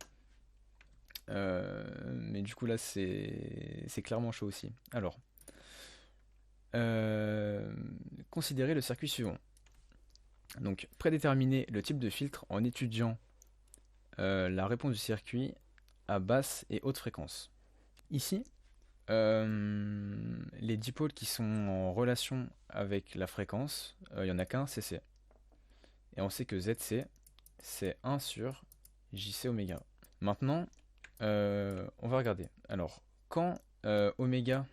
Mais du coup là c'est clairement chaud aussi. Alors, euh, considérez le circuit suivant. Donc prédéterminer le type de filtre en étudiant la réponse du circuit à basse et haute fréquence. Ici, les dipôles qui sont en relation avec la fréquence, il n'y en a qu'un, c'est C. Et on sait que ZC, c'est 1 sur JC oméga. Maintenant, on va regarder. Alors, quand oméga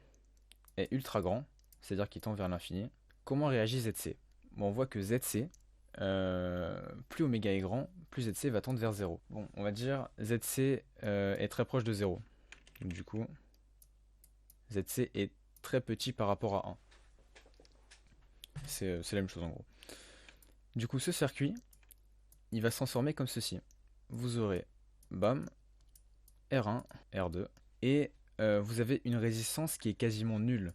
est ultra grand, c'est-à-dire qu'il tend vers l'infini, comment réagit ZC? Bon, on voit que ZC, plus oméga est grand, plus ZC va tendre vers 0. Bon, on va dire ZC est très proche de 0. Donc, du coup, ZC est très petit par rapport à 1. C'est la même chose en gros. Du coup, ce circuit, il va se transformer comme ceci. Vous aurez, bam, R1, R2, et vous avez une résistance qui est quasiment nulle.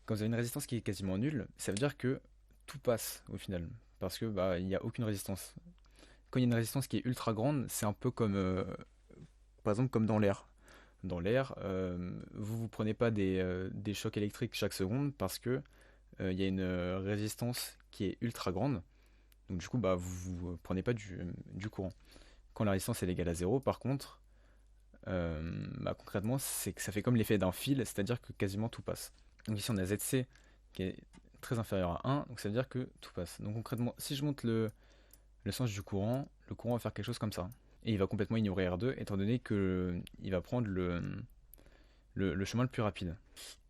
Quand vous avez une résistance qui est quasiment nulle, ça veut dire que tout passe au final, parce que bah il n'y a aucune résistance. Quand il y a une résistance qui est ultra grande, c'est un peu comme, par exemple, comme dans l'air. Dans l'air, vous prenez pas des chocs électriques chaque seconde parce que il y a une résistance qui est ultra grande. Donc du coup, bah, vous prenez pas du courant. Quand la résistance est égale à 0, par contre, bah, concrètement, c'est que ça fait comme l'effet d'un fil, c'est-à-dire que quasiment tout passe. Donc ici, on a ZC qui est très inférieur à 1, donc ça veut dire que tout passe. Donc concrètement, si je monte le sens du courant, le courant va faire quelque chose comme ça. Et il va complètement ignorer R2, étant donné que il va prendre le chemin le plus rapide.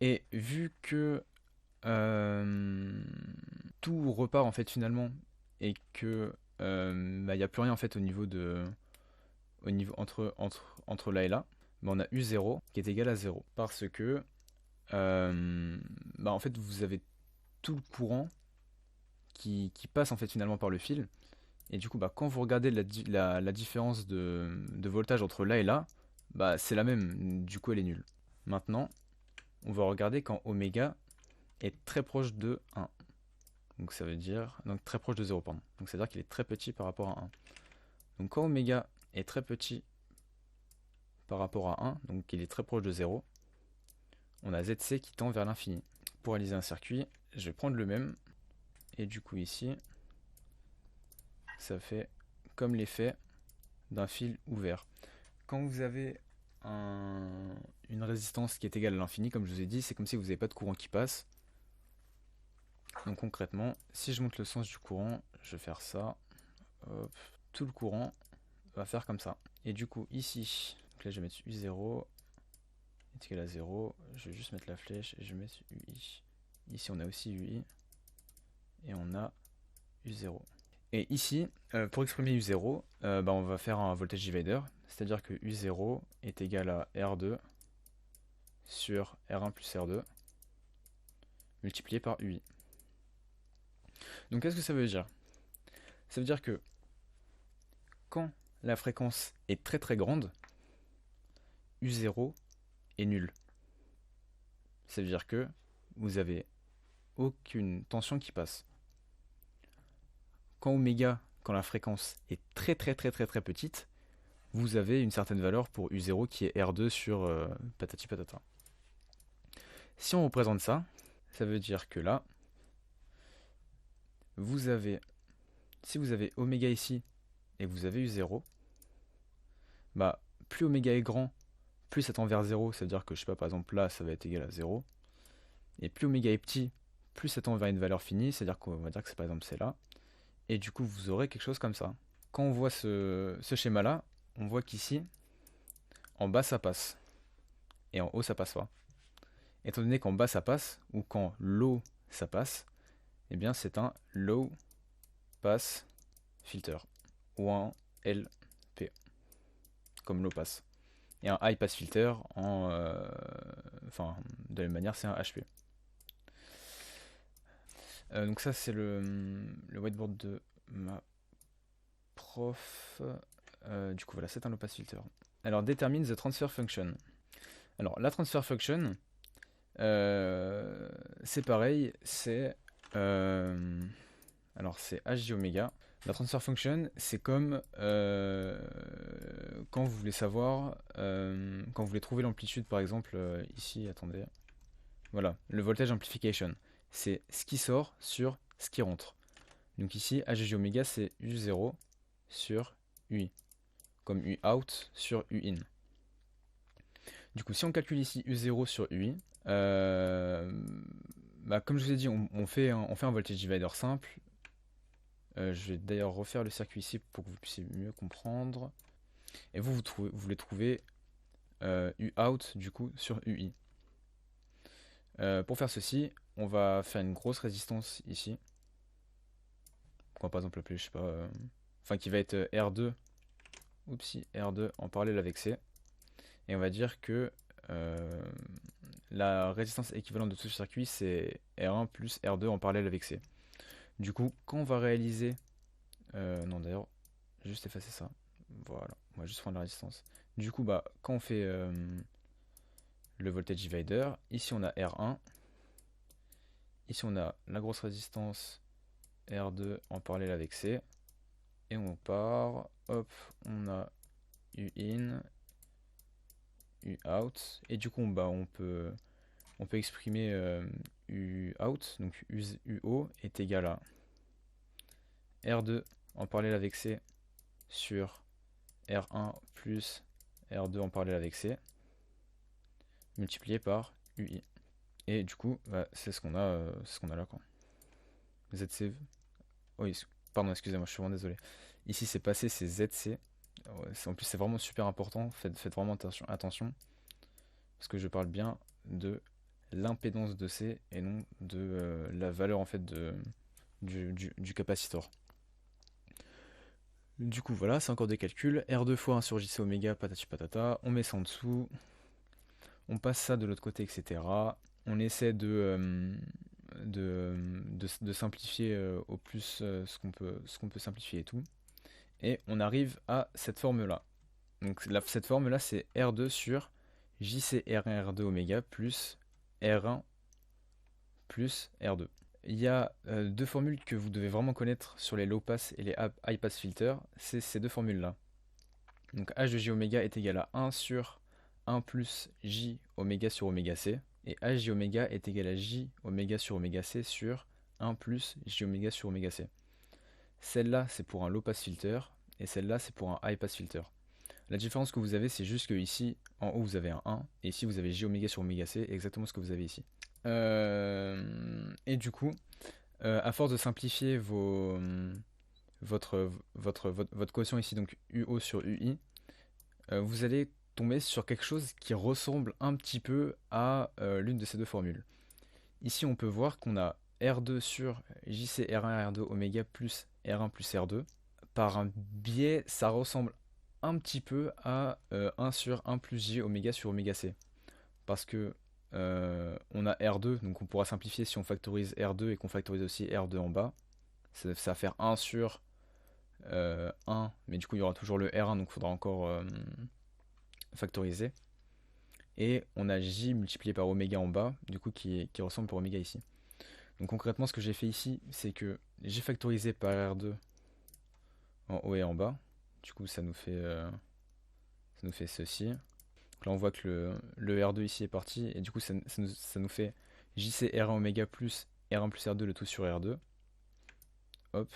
Et vu que tout repart en fait finalement, et que bah, il n'y a plus rien en fait au niveau entre là et là, bah, on a U0 qui est égal à 0. Parce que bah, en fait vous avez tout le courant qui passe en fait finalement par le fil. Et du coup, bah, quand vous regardez la différence de voltage entre là et là, bah, c'est la même. Du coup, elle est nulle. Maintenant, on va regarder quand oméga est très proche de 1. Donc ça veut dire... Donc très proche de 0, pardon. Donc ça veut dire qu'il est très petit par rapport à 1. Donc quand oméga est très petit par rapport à 1, donc il est très proche de 0, on a ZC qui tend vers l'infini. Pour réaliser un circuit, je vais prendre le même. Et du coup ici, ça fait comme l'effet d'un fil ouvert. Quand vous avez une résistance qui est égale à l'infini, comme je vous ai dit, c'est comme si vous n'avez pas de courant qui passe. Donc concrètement, si je monte le sens du courant, je vais faire ça. Hop, tout le courant va faire comme ça. Et du coup, ici, donc là je vais mettre U0 est égal à 0. Je vais juste mettre la flèche et je vais mettre UI. Ici, on a aussi UI. Et on a U0. Et ici, pour exprimer U0, bah, on va faire un voltage divider. C'est-à-dire que U0 est égal à R2 sur R1 plus R2 multiplié par UI. Donc qu'est-ce que ça veut dire? Ça veut dire que quand la fréquence est très très grande, U0 est nul. Ça veut dire que vous avez aucune tension qui passe. Quand oméga, quand la fréquence est très très très très très petite, vous avez une certaine valeur pour U0 qui est R2 sur patati patata. Si on représente ça, ça veut dire que là, vous avez, si vous avez oméga ici et que vous avez U0, bah plus oméga est grand, plus ça tend vers 0, ça veut dire que je sais pas, par exemple là ça va être égal à 0. Et plus oméga est petit, plus ça tend vers une valeur finie, c'est-à-dire qu'on va dire que c'est par exemple c'est là. Et du coup vous aurez quelque chose comme ça. Quand on voit ce schéma là, on voit qu'ici, en bas ça passe. Et en haut ça passe pas. Étant donné qu'en bas ça passe, ou quand l'eau ça passe, eh bien c'est un low pass filter ou un LP comme low pass. Et un high pass filter de la même manière c'est un HP. Donc ça c'est le whiteboard de ma prof. Du coup voilà, c'est un low pass filter. Alors determine the transfer function. Alors la transfer function, c'est pareil, c'est c'est HJ oméga. La transfer function, c'est comme quand vous voulez savoir, quand vous voulez trouver l'amplitude, par exemple, ici, attendez, voilà, le voltage amplification, c'est ce qui sort sur ce qui rentre. Donc ici, HJ oméga, c'est U0 sur UI, comme U out sur U in. Du coup, si on calcule ici U0 sur UI, comme je vous ai dit, on fait un voltage divider simple. Je vais d'ailleurs refaire le circuit ici pour que vous puissiez mieux comprendre. Et vous voulez trouver U out du coup sur UI. Pour faire ceci, on va faire une grosse résistance ici. Qu'on va par exemple appeler, je sais pas, qui va être R2. R2 en parallèle avec C. Et on va dire que la résistance équivalente de tout ce circuit, c'est R1 plus R2 en parallèle avec C. Du coup, quand on va réaliser... non d'ailleurs, juste effacer ça. Voilà, on va juste prendre la résistance. Du coup, quand on fait le voltage divider, ici on a R1. Ici on a la grosse résistance R2 en parallèle avec C. Et on part, hop, on a U in, U out. Et du coup, on peut exprimer U out, donc UO est égal à R2 en parallèle avec C sur R1 plus R2 en parallèle avec C multiplié par UI. Et du coup, c'est ce qu'on a, là quoi. ZC. Oui, pardon, excusez-moi, je suis vraiment désolé. Ici, c'est passé, c'est ZC. En plus, c'est vraiment super important. Faites vraiment attention. Parce que je parle bien de l'impédance de C et non de la valeur en fait du capacitor. Du coup, voilà, c'est encore des calculs. R2 fois 1 sur JC oméga, patati patata. On met ça en dessous. On passe ça de l'autre côté, etc. On essaie de simplifier au plus ce qu'on peut simplifier et tout. Et on arrive à cette forme-là. Donc cette forme-là, c'est R2 sur JC R1 R2 oméga plus R1 plus R2. Il y a deux formules que vous devez vraiment connaître sur les low pass et les high pass filters, c'est ces deux formules-là. Donc H de J oméga est égal à 1 sur 1 plus J oméga sur oméga C, et HJ oméga est égal à J oméga sur oméga C sur 1 plus J oméga sur oméga C. Celle-là, c'est pour un low pass filter, et celle-là, c'est pour un high pass filter. La différence que vous avez, c'est juste que ici, en haut, vous avez un 1, et ici, vous avez J oméga sur oméga C, exactement ce que vous avez ici. Et du coup, à force de simplifier votre quotient ici, donc UO sur UI, vous allez tomber sur quelque chose qui ressemble un petit peu à l'une de ces deux formules. Ici, on peut voir qu'on a R2 sur JC R1 R2 oméga plus R1 plus R2. Par un biais, ça ressemble un petit peu à 1 sur 1 plus J oméga sur oméga C. Parce que on a R2, donc on pourra simplifier si on factorise R2 et qu'on factorise aussi R2 en bas. Ça va faire 1 sur 1, mais du coup il y aura toujours le R1, donc il faudra encore factoriser. Et on a J multiplié par oméga en bas, du coup qui ressemble pour oméga ici. Donc concrètement, ce que j'ai fait ici, c'est que j'ai factorisé par R2 en haut et en bas. Du coup, ça nous fait ceci. Donc là, on voit que le R2 ici est parti, et du coup, ça nous fait JC R1 oméga plus R1 plus R2, le tout sur R2. Hop.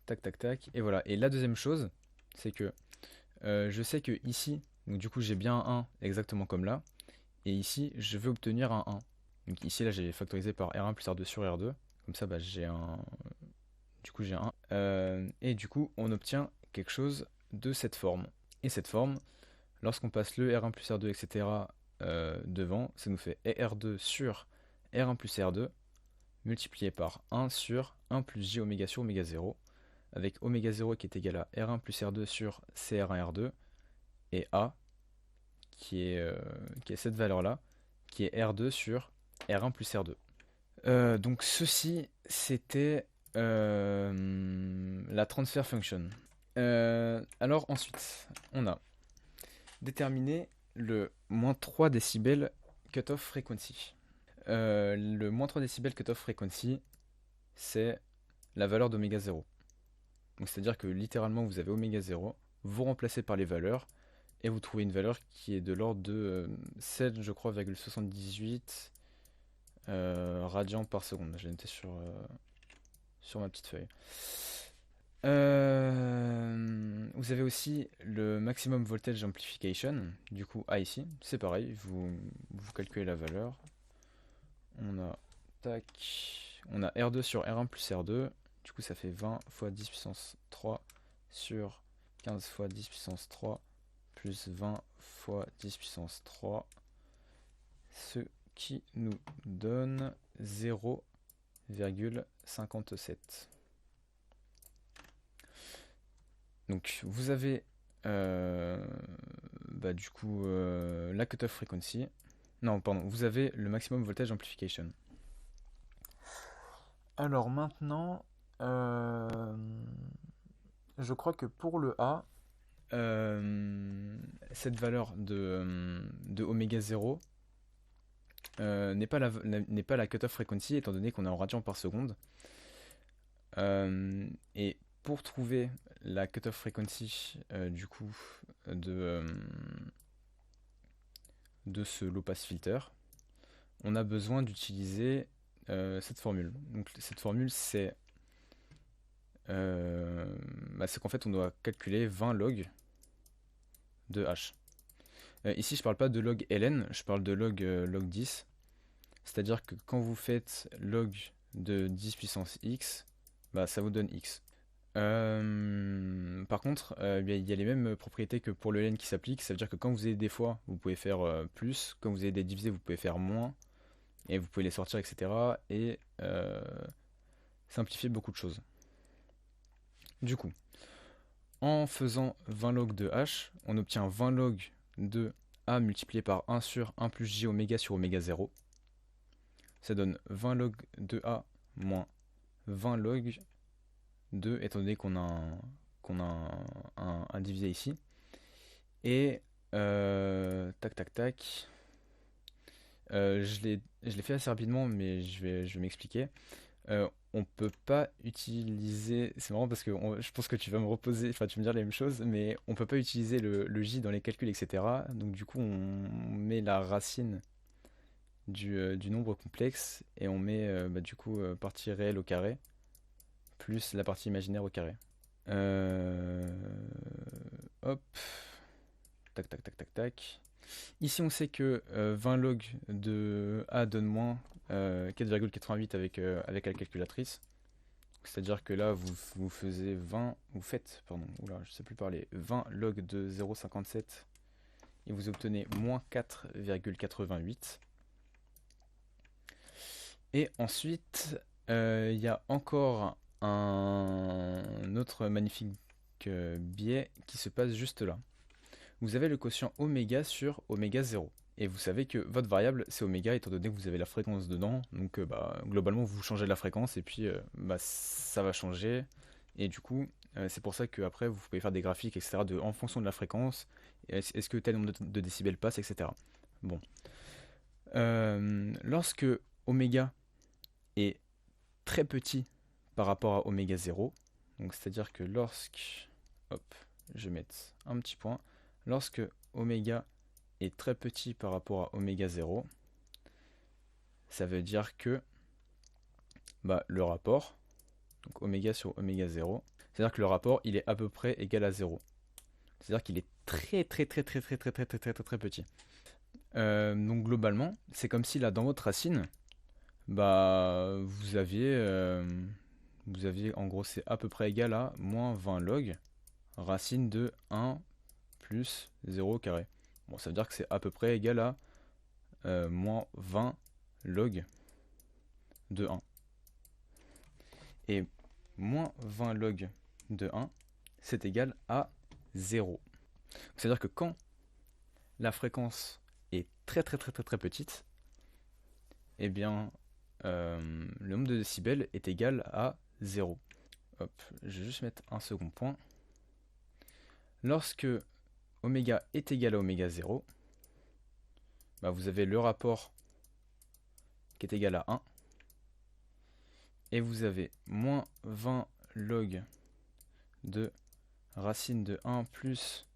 Tac, tac, tac. Et voilà. Et la deuxième chose, c'est que je sais que ici, donc du coup, j'ai bien un 1 exactement comme là. Et ici, je veux obtenir un 1. Donc ici, là, j'ai factorisé par R1 plus R2 sur R2. Comme ça, j'ai un... Du coup, j'ai un 1. Et du coup, on obtient quelque chose de cette forme. Et cette forme, lorsqu'on passe le R1 plus R2, etc. devant, ça nous fait R2 sur R1 plus R2 multiplié par 1 sur 1 plus J oméga sur oméga 0, avec oméga 0 qui est égal à R1 plus R2 sur CR1 R2, et A qui est cette valeur-là, qui est R2 sur R1 plus R2. Donc ceci, c'était la transfer function. Alors ensuite, on a déterminé le moins 3 décibels cutoff frequency. Le moins 3 décibels cutoff frequency, c'est la valeur d'oméga 0. Donc c'est-à-dire que littéralement vous avez oméga 0, vous remplacez par les valeurs, et vous trouvez une valeur qui est de l'ordre de 7, je crois, 78 radians par seconde. Je l'ai noté sur ma petite feuille. Vous avez aussi le maximum voltage amplification, du coup A ici, c'est pareil, vous calculez la valeur. On a R2 sur R1 plus R2, du coup ça fait 20 fois 10 puissance 3 sur 15 fois 10 puissance 3 plus 20 fois 10 puissance 3, ce qui nous donne 0,57. Donc vous avez du coup la cutoff frequency. Non, pardon, vous avez le maximum voltage amplification. Alors maintenant, je crois que pour le A, cette valeur de oméga 0 n'est pas la cutoff frequency, étant donné qu'on est en radians par seconde. Et pour trouver la cutoff frequency du coup de ce low pass filter, on a besoin d'utiliser cette formule. Donc cette formule, c'est qu'en fait on doit calculer 20 log de H. Ici je parle pas de log ln, je parle de log 10. C'est-à-dire que quand vous faites log de 10 puissance x, ça vous donne x. Par contre, il y a les mêmes propriétés que pour le ln qui s'appliquent. Ça veut dire que quand vous avez des fois, vous pouvez faire plus. Quand vous avez des divisés, vous pouvez faire moins. Et vous pouvez les sortir, etc. Et simplifier beaucoup de choses. Du coup, en faisant 20 log de h, on obtient 20 log de a multiplié par 1 sur 1 plus j oméga sur oméga 0. Ça donne 20 log de a moins 20 log de, étant donné qu'on a un divisé ici. Et tac tac tac. Je l'ai fait assez rapidement, mais je vais m'expliquer. On peut pas utiliser. C'est marrant parce que je pense que tu vas me reposer, enfin tu me dire les mêmes choses, mais on peut pas utiliser le J dans les calculs, etc. Donc du coup, on met la racine du nombre complexe et on met du coup partie réelle au carré plus la partie imaginaire au carré. Hop. Tac tac tac tac tac. Ici on sait que 20 log de A donne moins 4,88 avec la calculatrice. C'est-à-dire que là vous faites, je sais plus parler, 20 log de 0,57 et vous obtenez moins 4,88. Et ensuite il y a encore un autre magnifique biais qui se passe juste là. Vous avez le quotient oméga sur oméga 0. Et vous savez que votre variable, c'est oméga, étant donné que vous avez la fréquence dedans. Donc globalement, vous changez la fréquence et puis ça va changer. Et du coup, c'est pour ça qu'après, vous pouvez faire des graphiques, etc. En fonction de la fréquence. Est-ce que tel nombre de décibels passe, etc. Bon. Lorsque oméga est très petit par rapport à oméga 0, donc c'est-à-dire que je vais mettre un petit point. Lorsque oméga est très petit par rapport à oméga 0, ça veut dire que le rapport, donc oméga sur oméga 0, c'est-à-dire que le rapport il est à peu près égal à 0. C'est-à-dire qu'il est très petit. Donc globalement, c'est comme si là dans votre racine, vous aviez en gros c'est à peu près égal à moins 20 log racine de 1 plus 0 au carré. Bon, ça veut dire que c'est à peu près égal à moins 20 log de 1. Et moins 20 log de 1, c'est égal à 0. C'est-à-dire que quand la fréquence est très petite, eh bien, le nombre de décibels est égal à 0. Hop, je vais juste mettre un second point. Lorsque oméga est égal à oméga 0, bah vous avez le rapport qui est égal à 1. Et vous avez moins 20 log de racine de 1 plus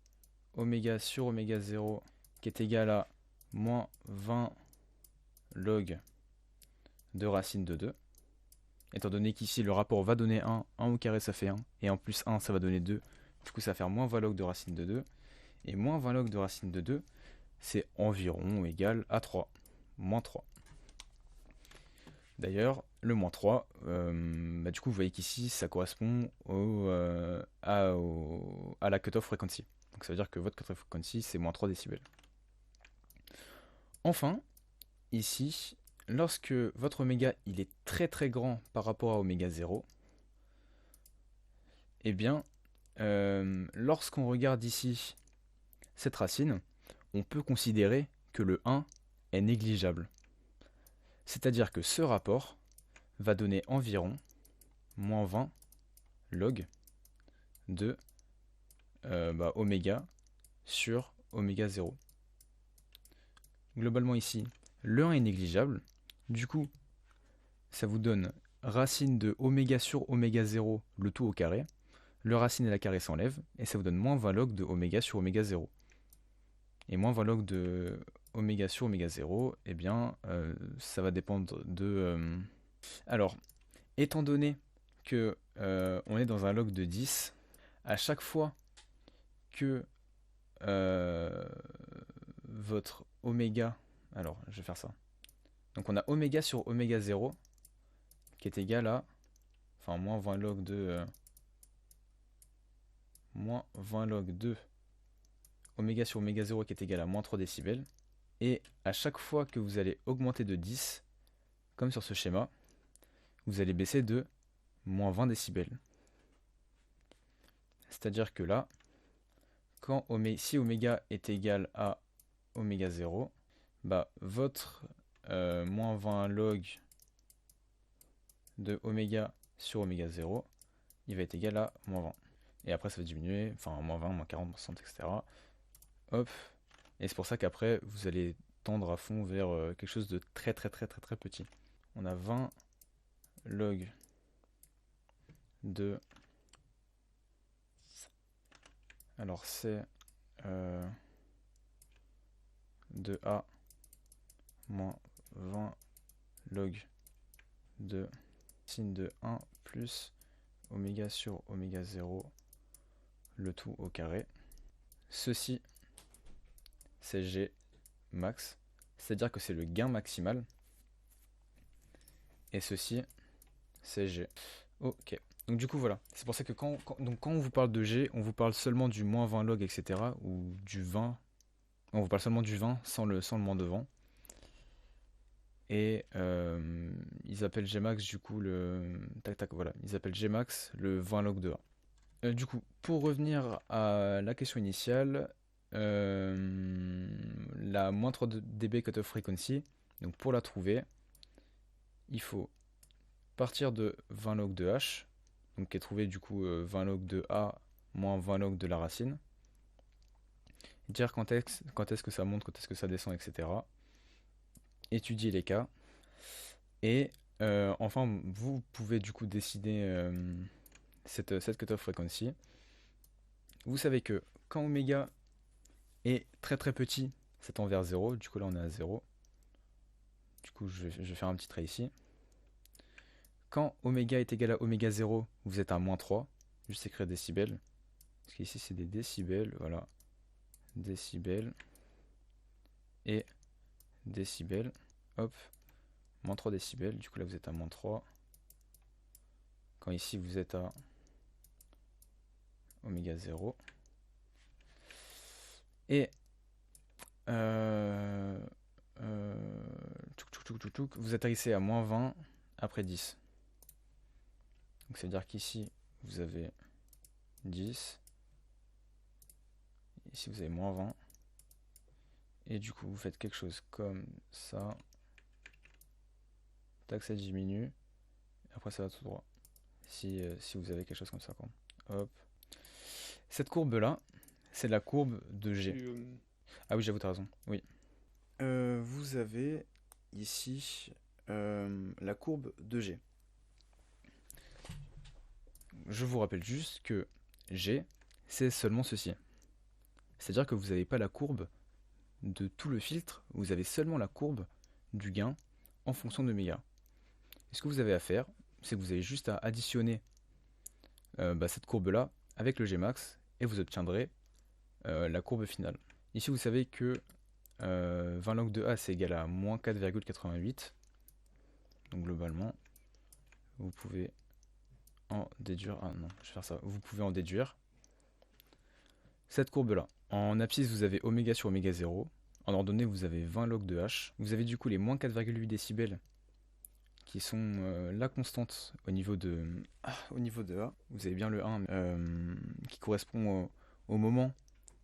oméga sur oméga 0 qui est égal à moins 20 log de racine de 2. Étant donné qu'ici le rapport va donner 1, 1 au carré ça fait 1, et en plus 1 ça va donner 2. Du coup ça va faire moins 20 log de racine de 2. Et moins 20 log de racine de 2, c'est environ égal à 3. Moins 3. D'ailleurs, le moins 3, du coup vous voyez qu'ici ça correspond à la cutoff frequency. Donc ça veut dire que votre cutoff frequency c'est moins 3 décibels. Enfin, ici, lorsque votre oméga il est très grand par rapport à oméga 0, eh bien, lorsqu'on regarde ici cette racine, on peut considérer que le 1 est négligeable. C'est-à-dire que ce rapport va donner environ moins 20 log de oméga sur oméga 0. Globalement ici, le 1 est négligeable. Du coup, ça vous donne racine de oméga sur oméga 0, le tout au carré. Le racine et la carré s'enlèvent, et ça vous donne moins 20 log de oméga sur oméga 0. Et moins 20 log de oméga sur oméga 0, eh bien, ça va dépendre de... Alors, étant donné que on est dans un log de 10, à chaque fois que votre oméga... Alors, je vais faire ça. Donc on a oméga sur oméga 0 qui est égal à... Enfin, moins 20 log de... moins 20 log de oméga sur oméga 0 qui est égal à moins 3 décibels. Et à chaque fois que vous allez augmenter de 10, comme sur ce schéma, vous allez baisser de moins 20 décibels. C'est-à-dire que là, si oméga est égal à oméga 0, bah votre moins 20 log de oméga sur oméga 0, il va être égal à moins 20. Et après ça va diminuer, enfin moins 20, moins 40%, etc. Hop. Et c'est pour ça qu'après vous allez tendre à fond vers quelque chose de très petit. On a 20 log de... Alors c'est de A moins 20 log de sin de 1 plus oméga sur oméga 0, le tout au carré. Ceci, c'est G max, c'est-à-dire que c'est le gain maximal. Et ceci, c'est G. Ok. Donc du coup, voilà. C'est pour ça que quand on vous parle de G, on vous parle seulement du moins 20 log, etc. Ou du 20. On vous parle seulement du 20 sans le moins de 20. Et ils appellent Gmax du coup le... voilà. Ils appellent Gmax le 20 log de A. Du coup, pour revenir à la question initiale, la moins 3 dB cutoff frequency, donc pour la trouver, il faut partir de 20 log de H, donc qui est trouvé du coup 20 log de A moins 20 log de la racine, dire quand est-ce que ça monte, quand est-ce que ça descend, etc. Étudier les cas. Et enfin, vous pouvez du coup décider cette cutoff frequency. Vous savez que quand oméga est très petit, ça tend vers 0. Du coup là on est à 0. Du coup je vais faire un petit trait ici. Quand oméga est égal à oméga 0, vous êtes à moins 3. Juste écrire décibels. Parce qu'ici c'est des décibels, voilà. Décibels. Et décibels. Hop. Moins 3 décibels. Du coup là vous êtes à moins 3. Quand ici vous êtes à oméga 0. Et vous atterrissez à moins 20 après 10. Donc ça veut dire qu'ici, vous avez 10. Ici, vous avez moins 20. Et du coup, vous faites quelque chose comme ça. Tac, ça diminue. Après, ça va tout droit. Si vous avez quelque chose comme ça, quoi. Hop. Cette courbe-là, c'est la courbe de G. Ah oui, j'avoue, t'as raison. Oui. Vous avez ici la courbe de G. Je vous rappelle juste que G, c'est seulement ceci. C'est-à-dire que vous n'avez pas la courbe de tout le filtre, vous avez seulement la courbe du gain en fonction de méga. Et ce que vous avez à faire, c'est que vous avez juste à additionner cette courbe-là avec le Gmax et vous obtiendrez la courbe finale. Ici, vous savez que 20 log de A, c'est égal à moins 4,88. Donc globalement, vous pouvez en déduire... Ah non, je vais faire ça. Vous pouvez en déduire cette courbe-là. En abscisse, vous avez oméga sur oméga 0. En ordonnée, vous avez 20 log de H. Vous avez du coup les moins 4,8 décibels qui sont la constante au niveau de A. Vous avez bien le 1 qui correspond au moment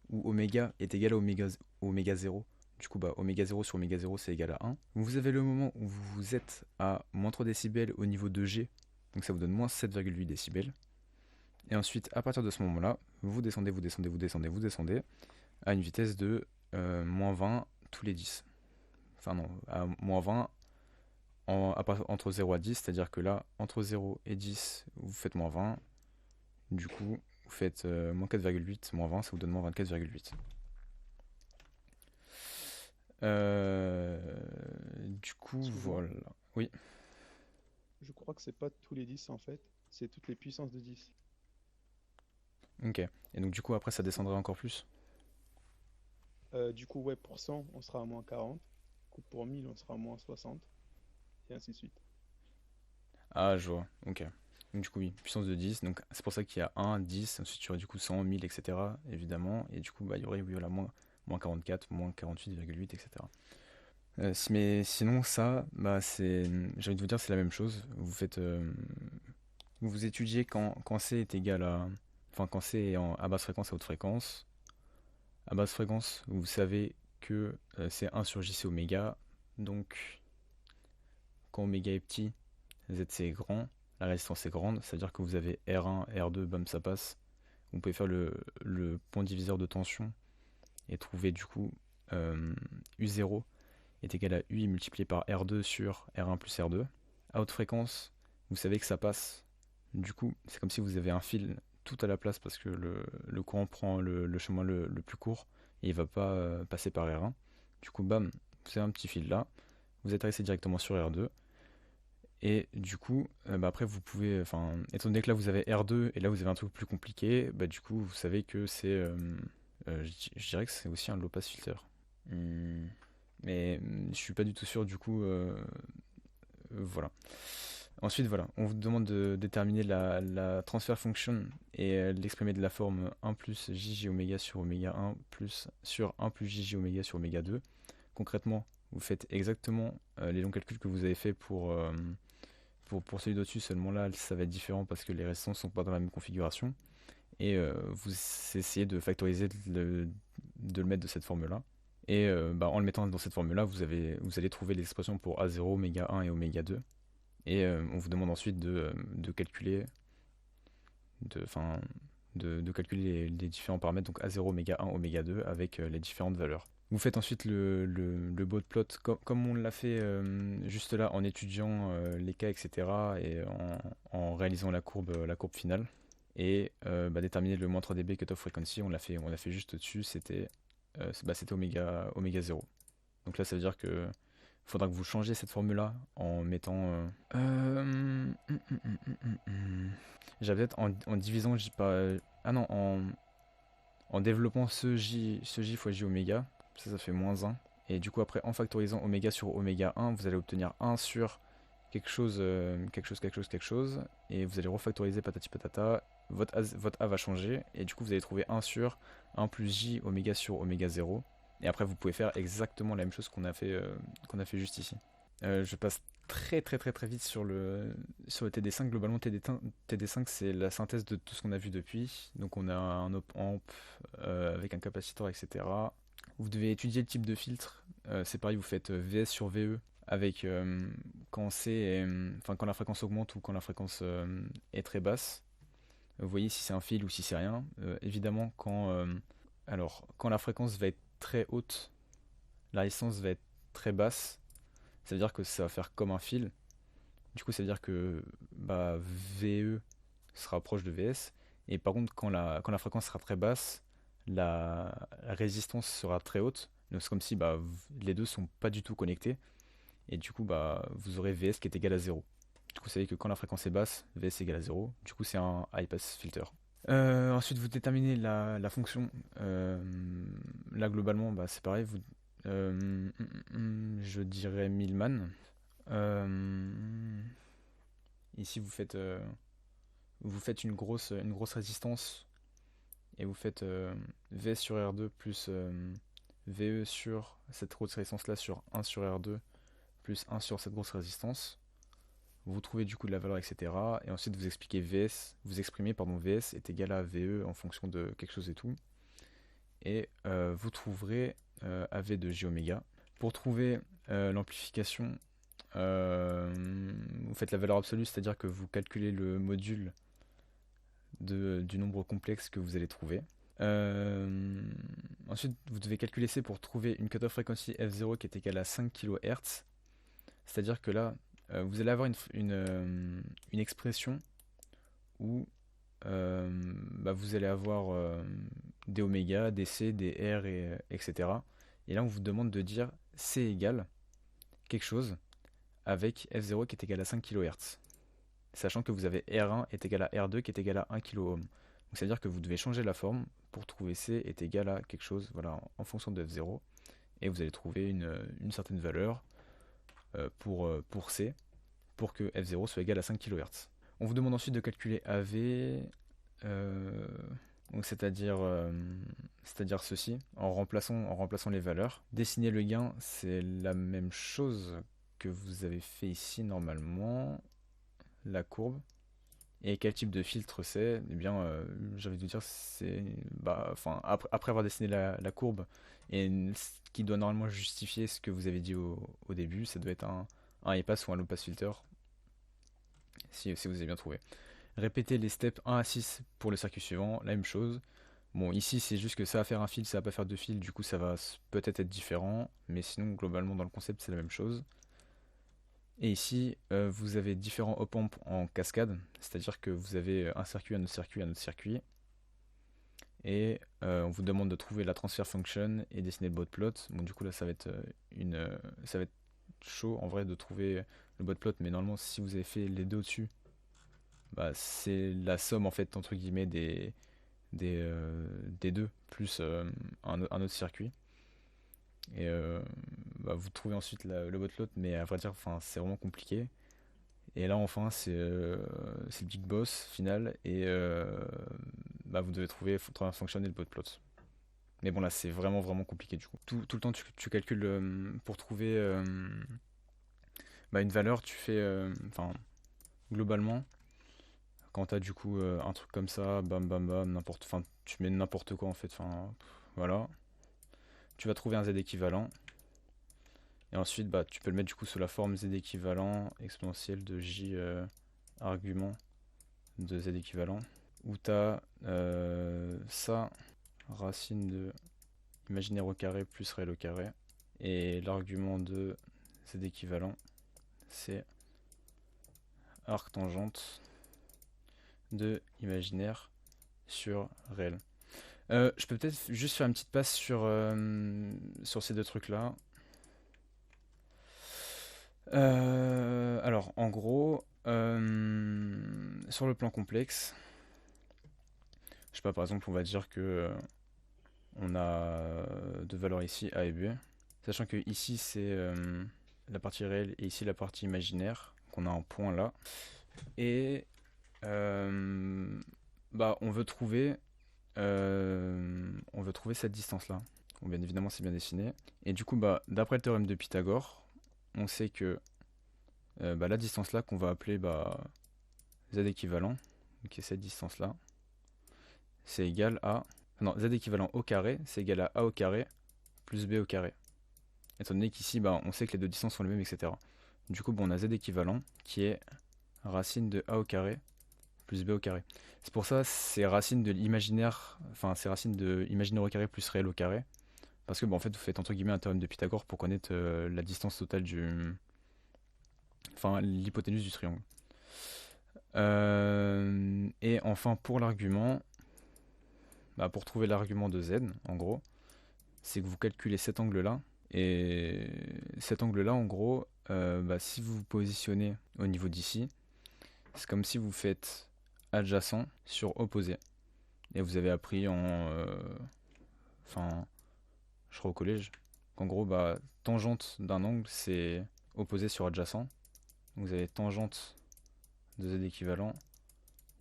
où oméga est égal à oméga 0. Du coup, oméga 0 sur oméga 0, c'est égal à 1. Vous avez le moment où vous êtes à moins 3 décibels au niveau de G. Donc ça vous donne moins 7,8 décibels. Et ensuite, à partir de ce moment-là, vous descendez à une vitesse de moins 20 tous les 10. Enfin non, à moins 20 entre 0 à 10, c'est-à-dire que là, entre 0 et 10, vous faites moins 20. Du coup, vous faites moins 4,8, moins 20, ça vous donne moins 24,8. Du coup, voilà. Oui. Je crois que c'est pas tous les 10 en fait, c'est toutes les puissances de 10. Ok. Et donc du coup, après, ça descendrait encore plus? Du coup, ouais, pour 100, on sera à moins 40. Du coup, pour 1000, on sera à moins 60. Et ainsi de suite. Ah, je vois. Ok. Donc du coup, oui, puissance de 10. Donc c'est pour ça qu'il y a 1, 10, ensuite tu aurais du coup 100, 1000, etc. Évidemment. Et du coup, il y aurait oui, voilà, moins 44, moins 48,8, etc. Mais sinon, ça, j'ai envie de vous dire, c'est la même chose. Vous étudiez quand C est égal à. Enfin, quand C est à basse fréquence, à haute fréquence. À basse fréquence, vous savez que c'est 1 sur JC oméga. Donc, quand oméga est petit, ZC est grand, la résistance est grande. C'est-à-dire que vous avez R1, R2, bam, ça passe. Vous pouvez faire le point diviseur de tension et trouver du coup U0 est égal à UI multiplié par R2 sur R1 plus R2. À haute fréquence, vous savez que ça passe. Du coup, c'est comme si vous avez un fil tout à la place parce que le courant prend le chemin le plus court et il va pas passer par R1. Du coup, bam, vous avez un petit fil là. Vous atterrissez directement sur R2. Et du coup, après, vous pouvez, étant donné que là vous avez R2 et là vous avez un truc plus compliqué, du coup, vous savez que c'est, je dirais que c'est aussi un low pass filter. Mais je suis pas du tout sûr, du coup, voilà. Ensuite, voilà, on vous demande de déterminer la transfer function et l'exprimer de la forme 1 plus jj oméga sur oméga 1 plus sur 1 plus jj oméga sur oméga 2. Concrètement, vous faites exactement les longs calculs que vous avez fait pour celui d'au-dessus, seulement là, ça va être différent parce que les résistances sont pas dans la même configuration. Et vous essayez de factoriser, de le mettre de cette forme-là. Et en le mettant dans cette forme-là, vous allez trouver l'expression pour A0, oméga 1 et oméga 2. Et on vous demande ensuite de calculer, de calculer les différents paramètres, donc A0, oméga 1, oméga 2, avec les différentes valeurs. Vous faites ensuite le bot plot comme on l'a fait juste là en étudiant les cas, etc. et en réalisant la courbe finale. Et déterminer le moins 3 dB cutoff frequency, on l'a fait juste au-dessus, c'était oméga 0. Donc là, ça veut dire que faudra que vous changiez cette formule-là en mettant. J'avais peut-être en divisant J par. Ah non, en développant ce J fois J oméga, ça fait moins 1. Et du coup, après, en factorisant oméga sur oméga 1, vous allez obtenir 1 sur quelque chose. Et vous allez refactoriser patati patata. Votre A va changer. Et du coup, vous allez trouver 1 sur 1 plus J oméga sur oméga 0. Et après, vous pouvez faire exactement la même chose qu'on a fait juste ici. Je passe très vite sur le TD5. Globalement, TD5, c'est la synthèse de tout ce qu'on a vu depuis. Donc on a un op-amp avec un capaciteur, etc. Vous devez étudier le type de filtre. C'est pareil, vous faites VS sur VE avec quand enfin, quand la fréquence augmente ou quand la fréquence est très basse. Vous voyez si c'est un fil ou si c'est rien. Évidemment, quand la fréquence va être très haute, la résistance va être très basse. Ça veut dire que ça va faire comme un fil. Du coup, ça veut dire que bah, VE sera proche de VS. Et par contre, quand la fréquence sera très basse, la résistance sera très haute. Donc c'est comme si bah, les deux sont pas du tout connectés. Et du coup, bah, vous aurez VS qui est égal à 0. Du coup, vous savez que quand la fréquence est basse, VS est égal à 0. Du coup, c'est un high pass filter. Ensuite, vous déterminez la fonction. Là, globalement, bah, c'est pareil. Je dirais Millman. Ici, vous faites une grosse résistance et vous faites V sur R2 plus VE sur cette grosse résistance-là sur 1 sur R2 plus 1 sur cette grosse résistance. Vous trouvez du coup de la valeur, etc. Et ensuite, vous exprimez, VS est égal à VE en fonction de quelque chose et tout. Et vous trouverez AV de J oméga. Pour trouver l'amplification, vous faites la valeur absolue, c'est-à-dire que vous calculez le module du nombre complexe que vous allez trouver. Ensuite, vous devez calculer C pour trouver une cutoff frequency F0 qui est égale à 5 kHz. C'est-à-dire que là, vous allez avoir une expression où bah, vous allez avoir des oméga, des C, des R, etc. Et là, on vous demande de dire C égale quelque chose avec F0 qui est égal à 5 kHz. Sachant que vous avez R1 est égal à R2 qui est égal à 1 kΩ. Donc c'est-à-dire que vous devez changer la forme pour trouver C est égal à quelque chose, voilà, en fonction de F0. Et vous allez trouver une certaine valeur pour C, pour que F0 soit égal à 5 kHz. On vous demande ensuite de calculer AV, donc c'est-à-dire ceci, en remplaçant les valeurs. Dessiner le gain, c'est la même chose que vous avez fait ici normalement, la courbe. Et quel type de filtre c'est? Eh bien, j'ai envie de vous dire, c'est, bah, enfin, après avoir dessiné la courbe et ce qui doit normalement justifier ce que vous avez dit au début, ça doit être un high pass ou un low pass filter, si vous avez bien trouvé. Répétez les steps 1 à 6 pour le circuit suivant, la même chose. Bon, ici c'est juste que ça va faire un fil, ça va pas faire deux fils, du coup ça va peut-être être différent, mais sinon globalement dans le concept c'est la même chose. Et ici vous avez différents op-amps en cascade, c'est-à-dire que vous avez un circuit, un autre circuit, un autre circuit. Et on vous demande de trouver la transfer function et dessiner le botplot. Bon, du coup là ça va être chaud en vrai de trouver le botplot, mais normalement si vous avez fait les deux au-dessus, bah, c'est la somme en fait entre guillemets des deux plus un autre circuit. Et bah, vous trouvez ensuite le botplot, mais à vrai dire, enfin, c'est vraiment compliqué. Et là, enfin, c'est le big boss final, et bah, vous devez trouver fonctionner le botplot. Mais bon, là, c'est vraiment compliqué du coup. Tout le temps, tu calcules pour trouver bah, une valeur, tu fais. Enfin, globalement, quand t'as du coup un truc comme ça, bam bam bam, enfin, tu mets n'importe quoi en fait, enfin, voilà. Tu vas trouver un Z équivalent. Et ensuite, bah, tu peux le mettre du coup sous la forme Z équivalent exponentielle de J argument de Z équivalent. Où tu as ça, racine de imaginaire au carré plus réel au carré. Et l'argument de Z équivalent, c'est arc tangente de imaginaire sur réel. Je peux peut-être juste faire une petite passe sur ces deux trucs-là. Alors, en gros, sur le plan complexe, je sais pas, par exemple, on va dire que on a deux valeurs ici, A et B, sachant que ici c'est la partie réelle et ici la partie imaginaire, qu'on a un point là, et bah on veut trouver cette distance là. Bon, bien évidemment c'est bien dessiné, et du coup bah d'après le théorème de Pythagore, on sait que la distance là qu'on va appeler z équivalent, qui est cette distance là, c'est égal à... Non, z équivalent au carré, c'est égal à a au carré plus b au carré. Étant donné qu'ici, on sait que les deux distances sont les mêmes, etc. Du coup, on a z équivalent qui est racine de a au carré plus b au carré. C'est pour ça, c'est racine de l'imaginaire, enfin, c'est racine de imaginaire au carré plus réel au carré. Parce que, en fait, vous faites entre guillemets un théorème de Pythagore pour connaître la distance totale du... Enfin, l'hypoténuse du triangle. Et enfin, pour l'argument, pour trouver l'argument de z, en gros, c'est que vous calculez cet angle-là. Et cet angle-là, en gros, si vous vous positionnez au niveau d'ici, c'est comme si vous faites adjacent sur opposé. Et vous avez appris enfin, je crois au collège, qu'en gros, tangente d'un angle, c'est opposé sur adjacent. Donc vous avez tangente de z équivalent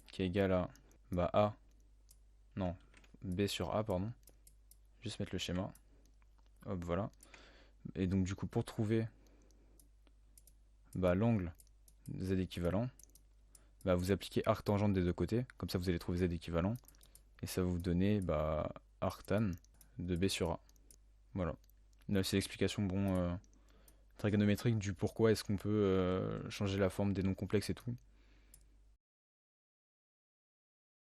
qui est égal à A, non, B sur A, pardon. Juste mettre le schéma. Hop, voilà. Et donc du coup, pour trouver l'angle z équivalent, vous appliquez arc tangente des deux côtés. Comme ça, vous allez trouver z équivalent. Et ça va vous donner arc tan de B sur A. Voilà. Là, c'est l'explication trigonométrique du pourquoi est-ce qu'on peut changer la forme des nombres complexes et tout.